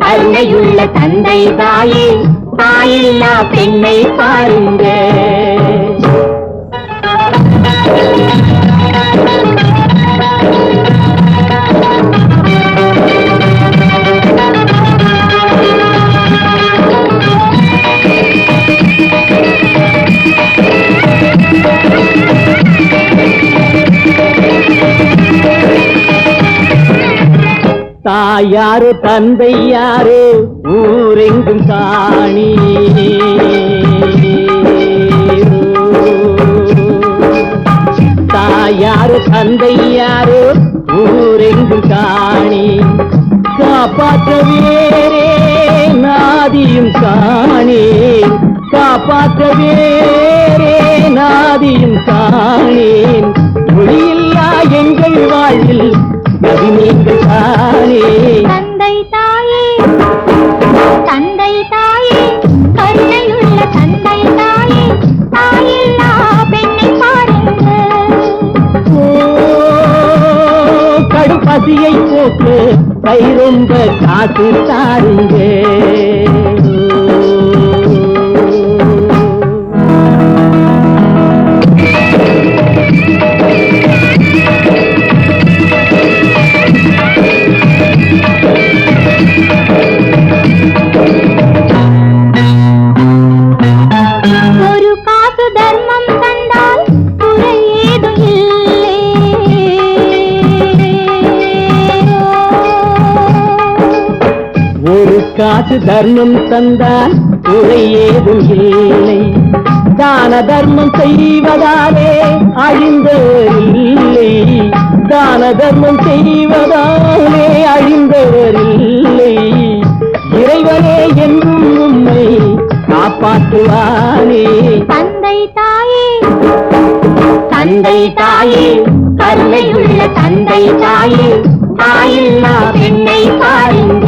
கருணையுள்ள தந்தை தாயே, தாயில்லா பெண்ணை பாருங்க. தாயாரோ தந்தை யாரோ ஊரெங்கும் காணி. தாயாரோ தந்தை யாரோ ஊரெங்கும் காணி. காப்பாற்ற வேறே நாதியும் காணி. காப்பாற்ற வேறே நாதியும் காணேன். ஒளியில்லா எங்கள் வாழ்வில் நீங்கள் தானே. தந்தை தாயே, தந்தை தாயே, கருணையுள்ள தந்தை தாயே, தாயில்லா பெண்ணை பாருங்க. கடுப்பசியை போட்டு கை ரொம்ப காசு தாருங்க. காசு தர்மம் தந்தால் குறை ஏதும் இல்லை. தான தர்மம் செய்வதாலே அழிந்தவர் இல்லை. தான தர்மம் செய்வதாலே அழிந்தவர் இல்லை. இறைவனே என்றும் உம்மை காப்பாற்றுவானே. தந்தை தாயே, தந்தை தாயே, கருணையுள்ள தந்தை தாயே, தாயில்லா பெண்ணை பாருங்க.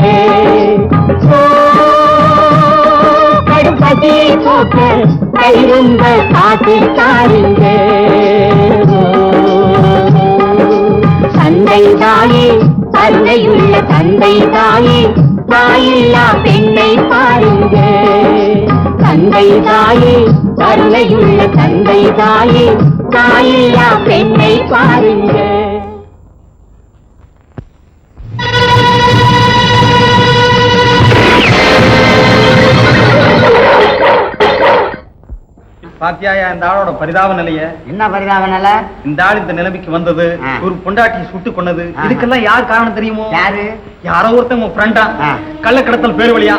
கடுப்பதி போக்க கைருந்த காத்து தாருங்க. தந்தை தாயே, கருணையுள்ள தந்தை தாயே, தாயில்லா பெண்ணை பாருங்க. தந்தை தாயே, கருணையுள்ள தந்தை தாயே, தாயில்லா பெண்ணை பாருங்க. பாத்தியாயா இந்த ஆளோட பரிதாப நிலைய? என்ன பரிதாப நிலை? இந்த ஆள் இந்த நிலைமைக்கு வந்தது, ஒரு பொண்டாட்டி சுட்டு கொண்டது, இதுக்கெல்லாம் யார் காரணம் தெரியுமோ? யாரு? யாரோ ஒருத்தன் உன் ஃப்ரெண்டா, கள்ளக்கடத்தல் பேர் வழியா,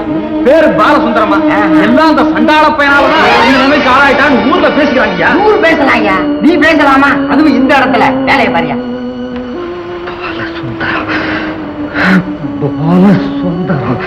பேரு பாலசுந்தரமா, எல்லாம் அந்த சண்டாள பையனாலதான் இந்த நிலைமைக்கு ஆளாயிட்டான்னு ஊர்ல பேசிக்கிறாங்க. ஊர் பேசலாங்க, நீ பேசலாமா? அதுவும் இந்த இடத்துல வேலையை பாரியா. பாலசுந்தரம்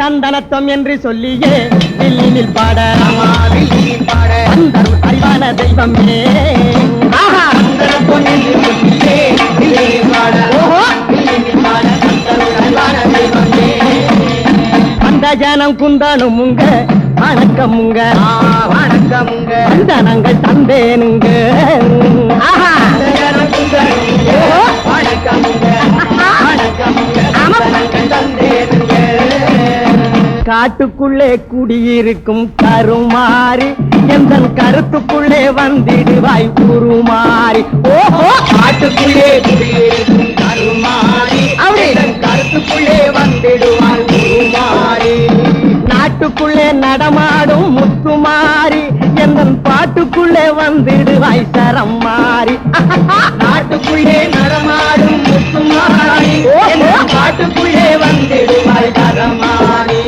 தந்தனத்துவம் என்று சொல்லியே வில்லினில் பாட அந்தருள் அறிவான தெய்வமே. தந்தனத்துவம் என்று சொல்லியே வில்லினில் பாட அந்தருள் அறிவான தெய்வமே. அந்த ஜனம் குந்தானுமுங்க வணக்கமுங்க வணக்கமுங்க தந்தனங்கள் தந்தேனுங்க. வணக்கமுங்க வணக்கமுங்க தந்தேனுங்க. காட்டுக்குள்ளே குடியிருக்கும் கருமாறி எந்தன் கருத்துக்குள்ளே வந்திடுவாய் உருமாறி. ஓஹோ, காட்டுக்குள்ளே குடியிருக்கும் கருமாறி அவன் கருத்துக்குள்ளே வந்திடுவாய் உருமாறி. நாட்டுக்குள்ளே நடமாடும் முத்துமாரி எந்தன் பாட்டுக்குள்ளே வந்திடுவாய் சரம் மாறி. நாட்டுக்குள்ளே நடமாடும் முத்துமாரி எந்தன் பாட்டுக்குள்ளே வந்திடுவாய் சரம் மாறி.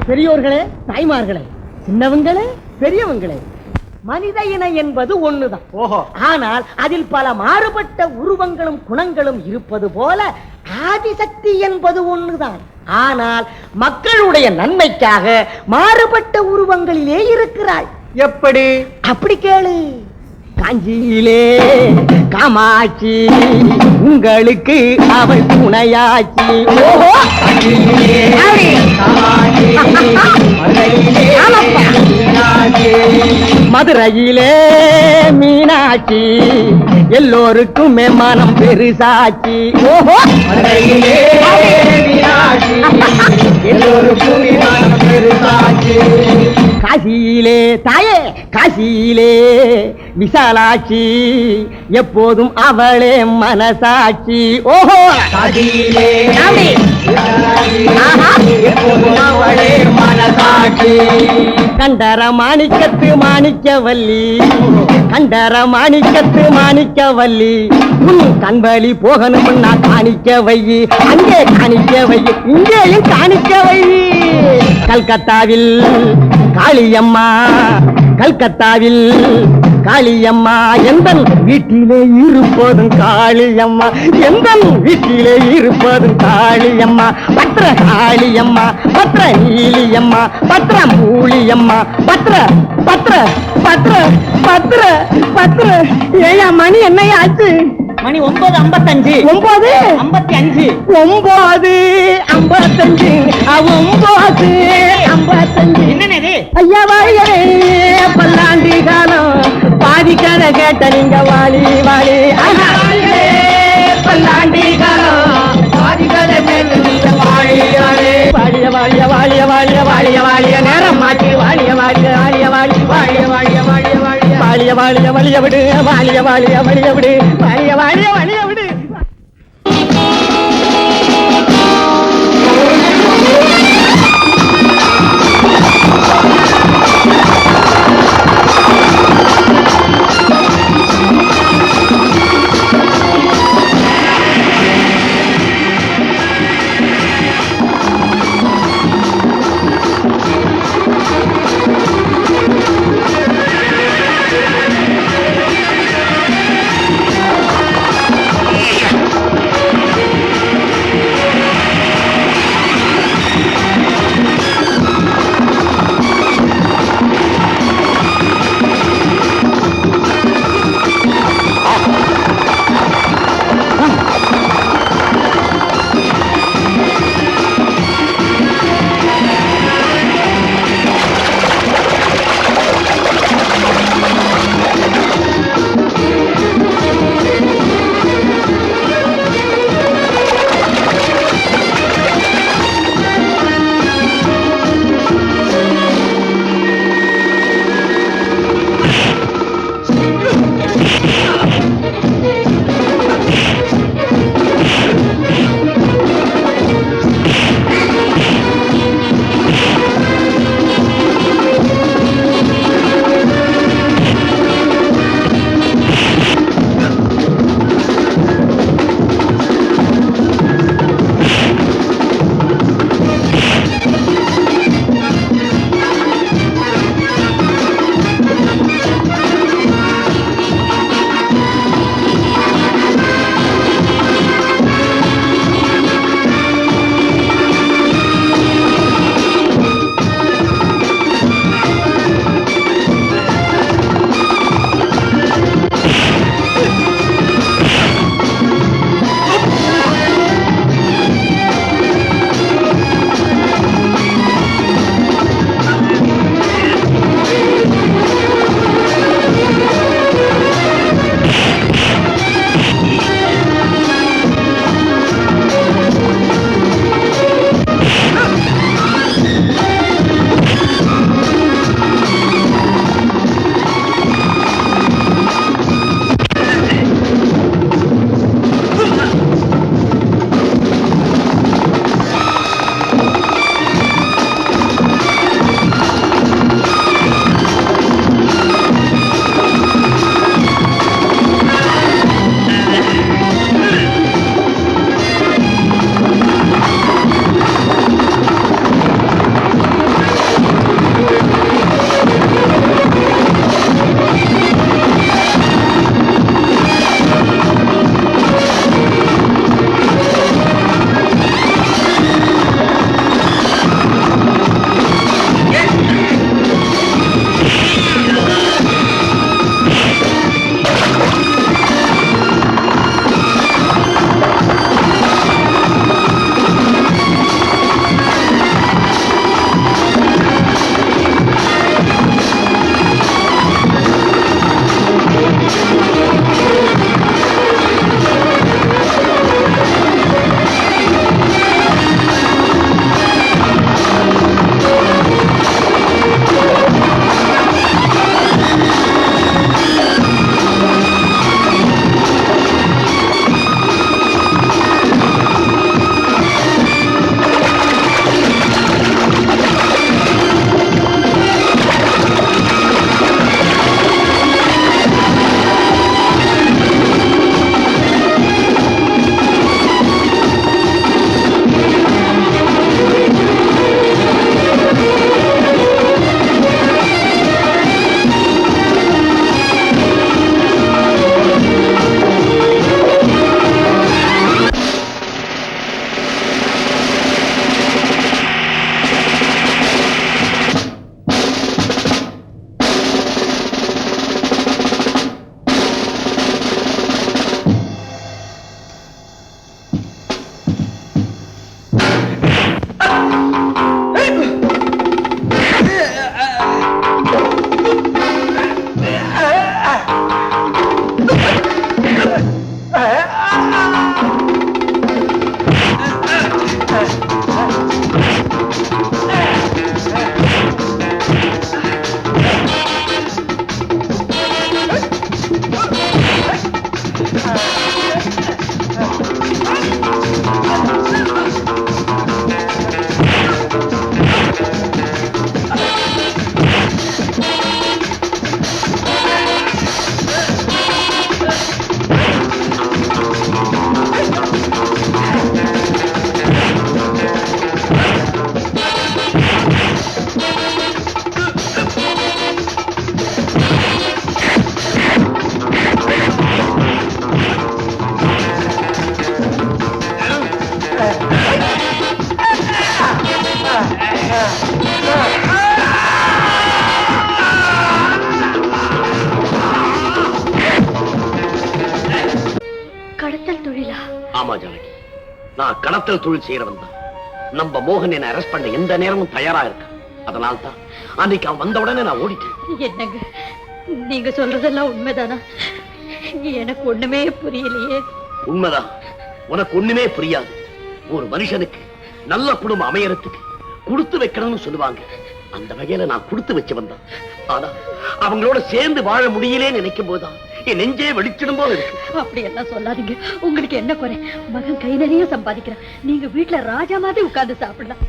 பெரியோர்களே, தாய்மார்களே, சின்னவங்களே, பெரியவங்களே, மனித இனம் என்பது ஒண்ணுதான். ஓஹோ, ஆனால் அதில் பல மாறுபட்ட உருவங்களும் குணங்களும் இருப்பது போல ஆதிசக்தி என்பது ஒண்ணுதான். ஆனால் மக்களுடைய நன்மைக்காக மாறுபட்ட உருவங்களிலே இருக்கிறாள். எப்படி? அப்படி கேளு. காஞ்சியிலே காமாட்சி உங்களுக்கு அவள் துணையாட்சி. ஓஹோ, மதுரையிலே மீனாட்சி எல்லோருக்குமே மனம் பெருசாட்சி. ஓஹோ, மதுரையிலே மீனாட்சி எல்லோருக்குமே மனம் பெருசாட்சி. காசியிலே தாயே காசியிலே விசாலாட்சி எப்போதும் அவளே மனசாட்சி ஓஹோ காசியிலே எப்போதும் அவளே மனசாட்சி கண்டர மாணிக்கத்து மாணிக்கவல்லி கண்டர மாணிக்கத்து மாணிக்கவல்லி உன் கண்வழி போகணும்னா காணிக்க வையி அங்கே காணிக்க வையி இங்கேயும் காணிக்க வையி கல்கத்தாவில் காளியம்மா கல்கத்தாவில் காளியம்மா எந்தன் வீட்டிலே இருப்பதும் காளியம்மா எந்தன் வீட்டிலே இருப்பதும் காளியம்மா பத்ர காளியம்மா பத்ர நீலியம்மா பத்ர மூலியம்மா பத்ர பத்ர பத்ர பத்ர பத்ர ஏயா மணி என்னையா ஆச்சு மணி 9:55 9:55 9:55 9:55 என்னது ஐயா வாழியரே பல்லாண்டி காலம் பாதி கதை கேட்ட நீங்க வாழி வாழி பல்லாண்டி காலம் பாதி கதை கேட்ட நீங்க வாழி வாழிய வாழிய வாழிய வாழிய வாழிய வாழிய நேரம் மாற்றி வாழிய வாழிய வாழிய வாழி வாழிய வாழிய வாழிய வாழிய வாழிய வாழிய வழிய விடு வாழிய வாழிய வழிய விடு வாழிய வாழிய வழிய விடு ஆமா ஜானகி, நான் கடத்தல் தொழில் செய்யறவன் தான். நம்ம மோகன் என்ன அரெஸ்ட் பண்ண எந்த நேரமும் தயாரா இருக்க. அதனால தான் அன்னைக்கு அவன் வந்த உடனே நான் ஓடிட்டேன். என்னங்க நீங்க சொல்றதெல்லாம் உண்மைதானா? எனக்கு ஒண்ணுமே புரியலையே. உண்மைதான், உனக்கு ஒண்ணுமே புரியாது. ஒரு மனுஷனுக்கு நல்ல குடும்பம் அமையறதுக்கு கொடுத்து வைக்கணும்னு சொல்லுவாங்க. அந்த வகையில நான் கொடுத்து வச்சு வந்தான். ஆனா அவங்களோட சேர்ந்து வாழ முடியலேன்னு நினைக்கும் போதுதான் என் நெஞ்சே வெடிச்சிடும் போல இருக்கு. அப்படி எல்லாம் சொல்லாதீங்க. உங்களுக்கு என்ன குறை? மகன் கை நிறைய சம்பாதிக்கிறான். நீங்க வீட்டுல ராஜா மாதிரி உட்கார்ந்து சாப்பிடலாம்.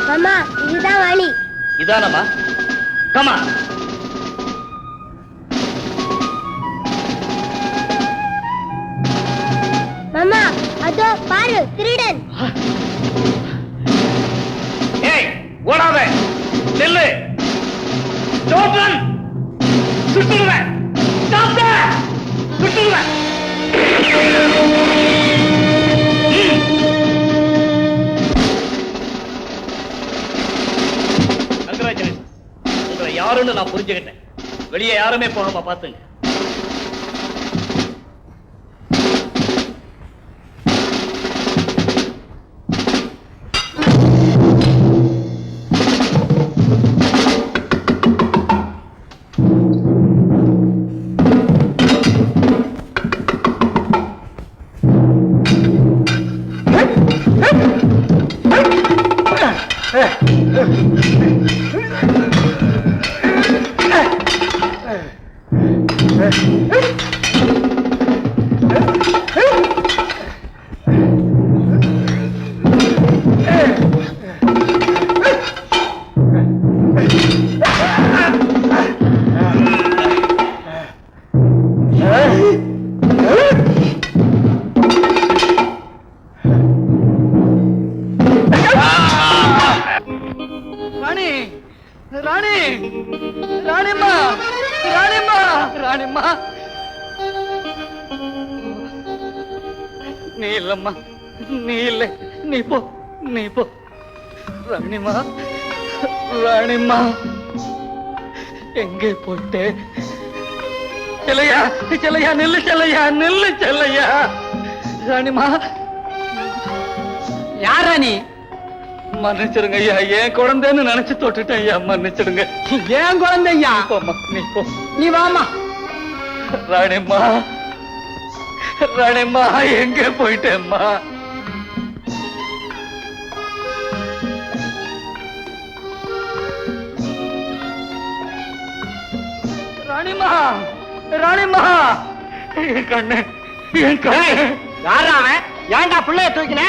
மாமா இதுதான் வழி. இதானமா? கமா. மாமா அதோ பாரு திருடன். ஏய் ஓடாத, நில்லு. டோட்டன் சுட்டுடுவேன். Stop there. சுட்டுடுவேன். கங்க்ராச்சுலேஷன். உங்களை யாருன்னு நான் புரிஞ்சுக்கிட்டேன். வெளியே யாருமே போகாம பாத்துங்க. நீ இல்லம்மா, நீ இல்லை. நீ போ, நீ போ. ராணிமா, ராணிமா எங்கே போயிட்டு? செல்லையா, செல்லையா நில்லு, செல்லையா நில்லு, செல்லையா. ராணிமா. யார் ராணி? மன்னிச்சிடுங்க ஐயா, என் குழந்தைன்னு நினைச்சு தொட்டுட்டேன் ஐயா, மன்னிச்சிடுங்க. ஏன் குழந்தையா? நீ போ, நீ வாமா. ராணிமா, ராணிமா எங்க போயிட்டேம்மா? ராணிமா, ராணிமா என் கண்ணு, என் கண்ணு. யாரா அவன்? ஏன்டா பிள்ளைய தூக்கின?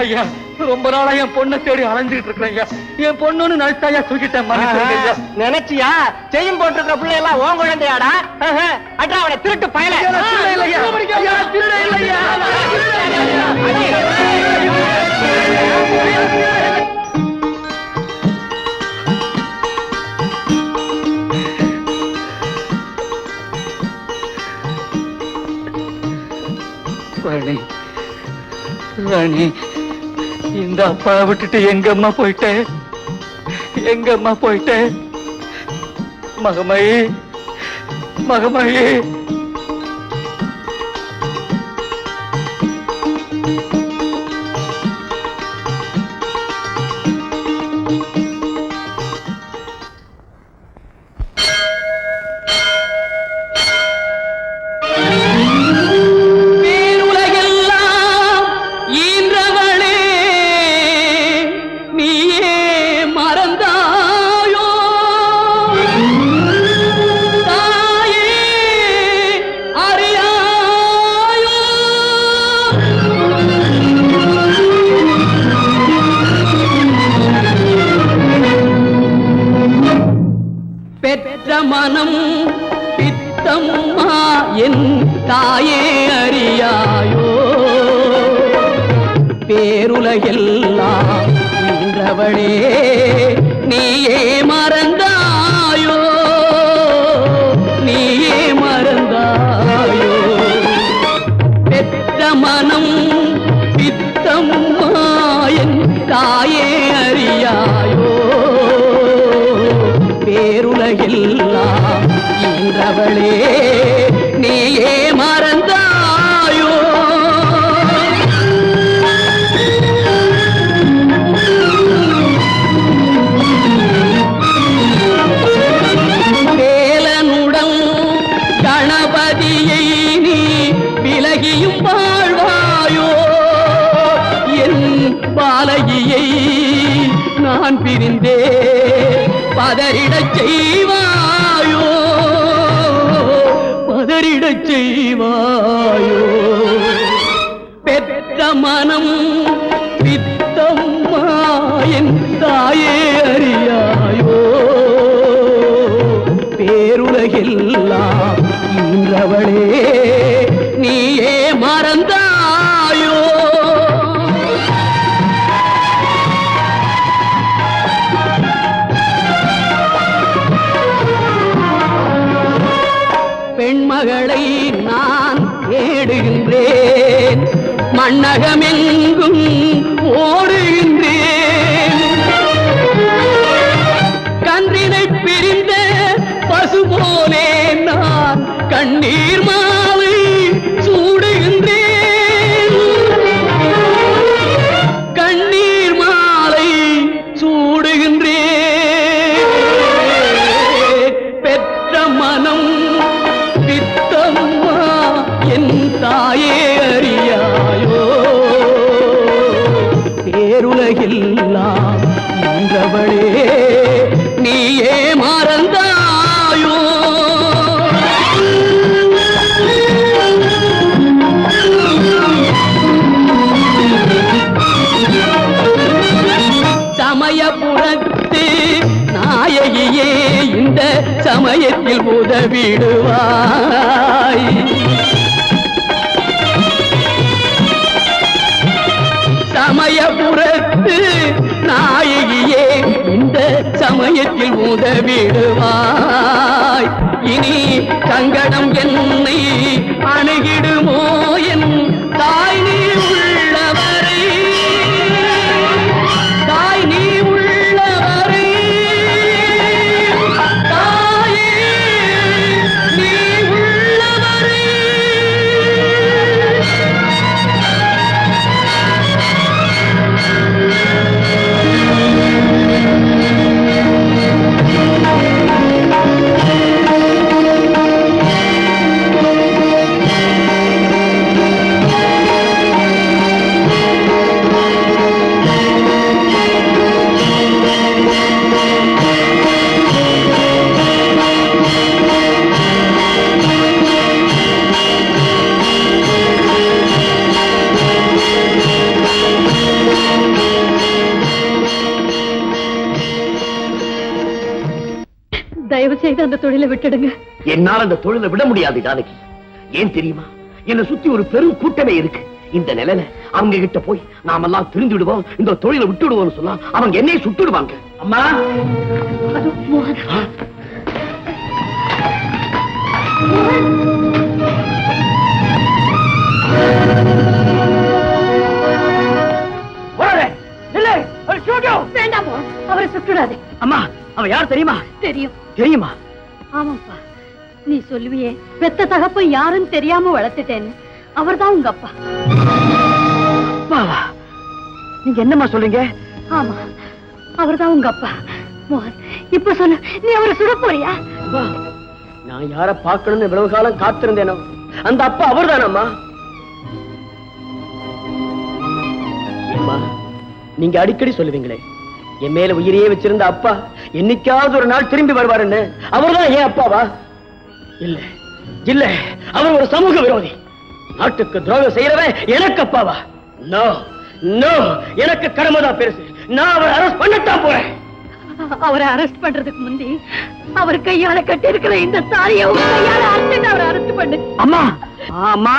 ஐயா ரொம்ப நாளா என் பொண்ணை தேடி அலைஞ்சிட்டு இருக்கிறேன் ஐயா. என் பொண்ணுன்னு நினைச்சாயா தூக்கிட்டேன். நினைச்சியா? செய்யும் போட்டிருக்கிற பிள்ளை எல்லாம் உன் குழந்தையாடா? அட்டா அவனை திருட்டு பயல. ராணி, ராணி இந்த அப்பா விட்டுட்டு எங்கம்மா போயிட்டே? எங்கம்மா போயிட்டே? மகமாயி, மகமாயி. மனம் பித்தம்மா என் தாயே அறியாயோ பேருலகெல்லாம் நின்றவளே நீயே மறந்தாயோ நீயே மறந்தாயோ பெற்ற மனம் பித்தம்மா என் தாயே அறியாயோ பேருலகெல்லாம் நின்றவளே நீயே மறந்தாயோ வேலனுடன் கணபதியை நீ விலகியும் வாழ்வாயோ என் பாலகியை நான் பிரிந்தே பதறிடச் செய்வாயோ பதறிடச் செய்வாயோ பெற்ற மனம் பித்தம்மா என் தாயே அறியாயோ பேருலகெல்லாம் இன்றவளே நீயே மறந்தாயோ பெண்மகளை நான் தேடுகின்றேன் மண்ணகமெங்கும் ஓடுகின்றேன் கன்றினை பிரிந்த பசு போலே நான் கண்ணீர் மாலை சூடுகின்றேன் கண்ணீர் மாலை சூடுகின்றேன் பெற்ற மனம் பித்தம்மா என் தாயே அறியாயோ பேருலகெல்லாம் இன்றவளே நீயே மறந்தாயோ சமயபுரத்து நாயகியே இந்த சமயத்தில் உதவிடுவாய் சமயபுரத்து நாயகியே இந்த சமயத்தில் உதவிடுவாய் இனி சங்கடம் என்னை அணுகிடுமோ என் தாய் நீ உள்ளவரை தாய் நீ உள்ளவரை தாயே நீ உள்ளவரை தயவு செய்து அந்த தொழிலை விட்டுடுங்க. என்னால் அந்த தொழிலை விட முடியாது ஜானகி. ஏன் தெரியுமா? என்னை சுத்தி ஒரு பெரும் கூட்டமே இருக்கு. இந்த நிலையில அவங்க கிட்ட போய் நாமெல்லாம் திரிந்து விடுவோம், இந்த தொழிலை விட்டுடுவோம்னு சொன்னா அவங்க என்னைய சுட்டுடுவாங்க. அம்மா வேண்டாமோ, அவரை சுட்டுடாதே. அம்மா அவன் யார் தெரியுமா? தெரியும். தெரியுமா? ஆமாப்பா, நீ சொல்லுவியே பெத்த தகப்ப யாரும் தெரியாம வளர்த்துட்டேன்னு. அவர்தான் உங்க அப்பா. அப்பாவா? நீங்க என்னம்மா சொல்றீங்க? ஆமா, அவர்தான் உங்க அப்பா. மோகன், இப்ப சொல்லு, நீ அவரை சுட போறியா? நான் யார பார்க்கணும்னு இவ்வளவு காலம் காத்திருந்தேனோ அந்த அப்பா அவர்தானம்மா. நீங்க அடிக்கடி சொல்லுவீங்களே என் மேல உயிரையே வச்சிருந்த அப்பா என்னைக்காவது ஒரு நாள் திரும்பி வருவாருன்னு. அவர்தான் ஏன் அப்பாவா? இல்ல இல்ல, அவர் ஒரு சமூக விரோதி. நாட்டுக்கு துரோகம் செய்யறவன் எனக்கு அப்பாவா? நோ நோ, எனக்கு கடமைதான் பெருசு. நான் அவரை அரெஸ்ட் பண்ணத்தான் போறேன். அவரை அரெஸ்ட் பண்றதுக்கு முந்தி அவர் கையால கட்டி இருக்கிற இந்த தாலியை கையால அறுத்துட்டு அவரை அரெஸ்ட் பண்ணு. அம்மா அம்மா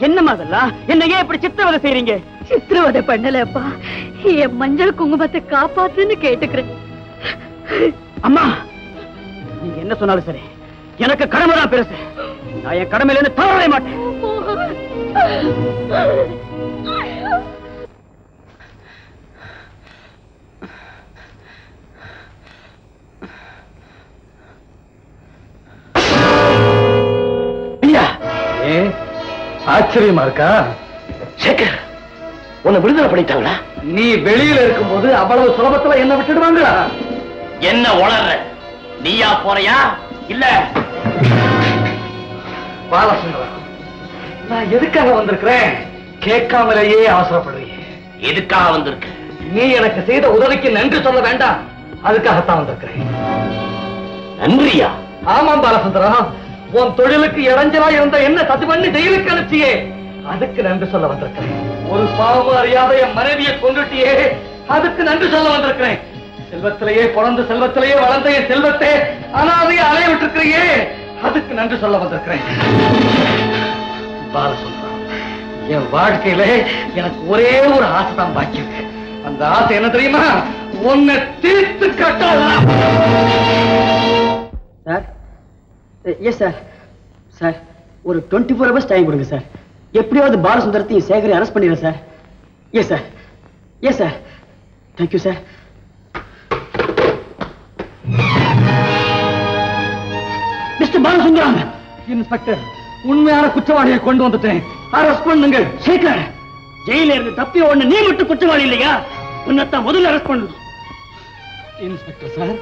என்னம்மா அதெல்லாம் என்னையே இப்படி சித்திரவதை செய்றீங்க? சித்திரவதை பண்ணலப்பா, என் மஞ்சள் குங்குமத்தை காப்பாத்துன்னு கேட்டுக்கிறேன். அம்மா நீங்க என்ன சொன்னாலும் சரி, எனக்கு கடமை தான் பெருசு. நான் என் கடமையில இருந்து தவறவே மாட்டேன். ஆச்சரியமா இருக்கா? சேகர், உன்னை விடுதலை பண்ணிட்டாங்களா? நீ வெளியில இருக்கும்போது அவ்வளவு சுலபத்துல என்ன விட்டுடுவாங்களா? என்ன உளற? நீயா போறியா இல்ல? பாலசுந்தரம், நான் எதுக்காக வந்திருக்கிறேன் கேட்காமலேயே அவசரப்படுறீங்க. எதுக்காக வந்திருக்க? நீ எனக்கு செய்த உதவிக்கு நன்றி சொல்ல வேண்டாம், அதுக்காகத்தான் வந்திருக்கிறேன். நன்றியா? ஆமாம் பாலசுந்தரம், உன் தொழிலுக்கு இடைஞ்சலா இருந்த என்ன சதி பண்ணி ஜெயிலுக்கு அனுப்பிச்சியே, அதுக்கு நன்றி சொல்ல வந்திருக்கிறேன். ஒரு பாவம் அறியாத என் மனைவியை கொண்டுட்டியே, அதுக்கு நன்றி சொல்ல வந்திருக்கிறேன். செல்வத்திலேயே பிறந்து செல்வத்திலேயே வளர்ந்த என் செல்வத்தை அனாதையை அலைய விட்டுருக்கிறையே, அதுக்கு நன்றி சொல்ல வந்திருக்கிறேன். பாலசுந்தரம், என் வாழ்க்கையில எனக்கு ஒரே ஒரு ஆசை தான் பாக்கி இருக்கு. அந்த ஆசை என்ன தெரியுமா? உன்னை தீர்த்து கட்டலாம். Sir, yes sir. சார், ஒரு 24 hours டைம் கொடுங்க சார். எப்படியாவது பாலசுந்தரத்தையும் சேகரை அரெஸ்ட் பண்ணிடுறேன் sir. Yes sir, yes sir. Thank you sir. Mister Balasundaram. Inspector, உண்மையான குற்றவாளியை கொண்டு வந்துட்டேன், அரெஸ்ட் பண்ணுங்க. சேகர், ஜெயில இருந்து தப்பி ஒண்ணு நீ மட்டும் குற்றவாளி இல்லையா? உன்னைத்தான் முதல்ல அரெஸ்ட் பண்ணணும். இன்ஸ்பெக்டர் சார்,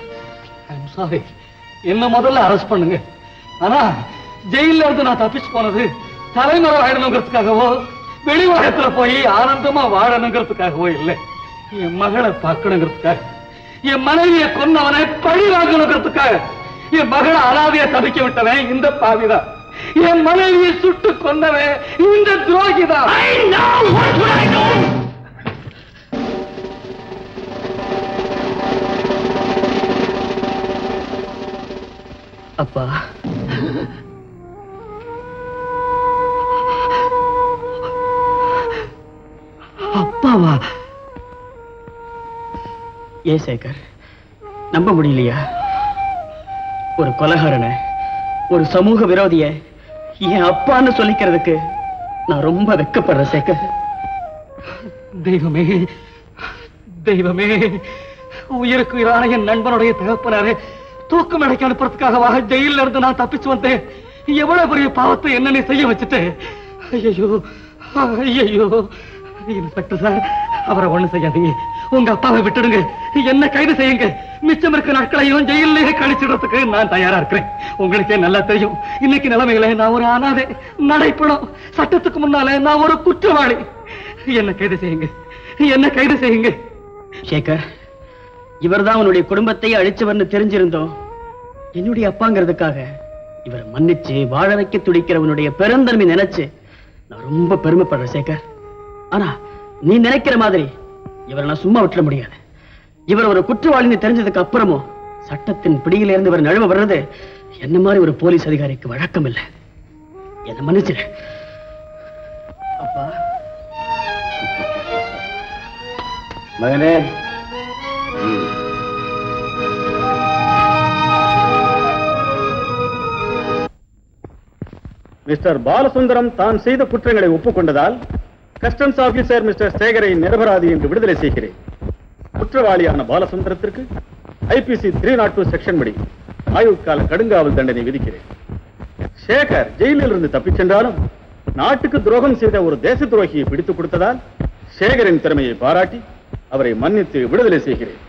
ஐம் சாரி, என்ன முதல்ல அரெஸ்ட் பண்ணுங்க. ஆனா ஜெயில இருந்து நான் தப்பிச்சு போனது தலைமுறை வாழணுங்கிறதுக்காகவோ வெளி உலகத்துல போய் ஆனந்தமா வாழணுங்கிறதுக்காகவோ இல்லை. என் மகளை பார்க்கணுங்கிறதுக்காக, என் மனைவியை கொன்னவனை பழி வாங்கணுங்கிறதுக்காக. என் மகளை அனாதைய தவிக்க விட்டவன் இந்த பாவிதான், என் மனைவியை சுட்டு கொன்னவன் இந்த துரோகிதான். அப்பா, அப்பாவா? ஏ சேகர், நம்ப முடியலையா? ஒரு கொலைகாரனை, ஒரு சமூக விரோதிய என் அப்பான்னு சொல்லிக்கிறதுக்கு நான் ரொம்ப வெட்கப்படுறேன் சேகர். தெய்வமே, தெய்வமே, உயிருக்கு உயிரான என் நண்பனுடைய தகப்பனாரே தூக்கம் அடைக்க அனுப்புறதுக்காகவாக ஜெயில இருந்து நான் தப்பிச்சு வந்தேன். எவ்வளவு பெரிய பாவத்தை என்ன நீ செய்ய வச்சுட்டேன். ஐயோ ஐயோ. இன்ஸ்பெக்டர் சார், அவரை ஒண்ணு செய்யாதீங்க, உங்க அப்பாவை விட்டுடுங்க, என்ன கைது செய்யுங்க. மிச்சம் இருக்க நாட்களையும் ஜெயிலே கழிச்சிடறதுக்கு நான் தயாரா இருக்கிறேன். உங்களுக்கே நல்லா தெரியும், இன்னைக்கு நிலைமையில நான் ஒரு அனாதை, நடைப்படம், சட்டத்துக்கு முன்னால நான் ஒரு குற்றவாளி. என்ன கைது செய்யுங்க, என்ன கைது செய்யுங்க. சேகர், இவர்தான் உன்னுடைய குடும்பத்தை அழிச்சவர்னு தெரிஞ்சிருந்தோம். என்னுடைய அப்பாங்கிறதுக்காக இவரை மன்னிச்சு வாழ வைக்க துடிக்கிறவனுடைய பெருந்தன்மை நினைச்சு நான் ரொம்ப பெருமைப்படுறேன் சேகர். ஆனா நீ நினைக்கிற மாதிரி இவரை நான் சும்மா விட்டுற முடியாது. இவர் ஒரு குற்றவாளின்னு தெரிஞ்சதுக்கு அப்புறமும் சட்டத்தின் பிடியில இருந்து இவர் நழுவ வர்றது என்ன மாதிரி ஒரு போலீஸ் அதிகாரிக்கு வழக்கம் இல்லை. என்ன மன்னிச்சிரு அப்பா. மகனே, மிஸ்டர் பாலசுந்தரம் தான் செய்த குற்றங்களை ஒப்புக்கொண்டதால் கஸ்டம்ஸ் ஆபீசர் மிஸ்டர் சேகரை நிரபராதி என்று விடுதலை செய்கிறேன். குற்றவாளியான பாலசுந்தரத்திற்கு IPC 302 செக்ஷன் படி ஆயுட்கால கடுங்காவல் தண்டனை விதிக்கிறேன். சேகர் ஜெயிலில் இருந்து தப்பிச் சென்றாலும் நாட்டுக்கு துரோகம் செய்த ஒரு தேச துரோகியை பிடித்துக் கொடுத்ததால் சேகரின் திறமையை பாராட்டி அவரை மன்னித்து விடுதலை செய்கிறேன்.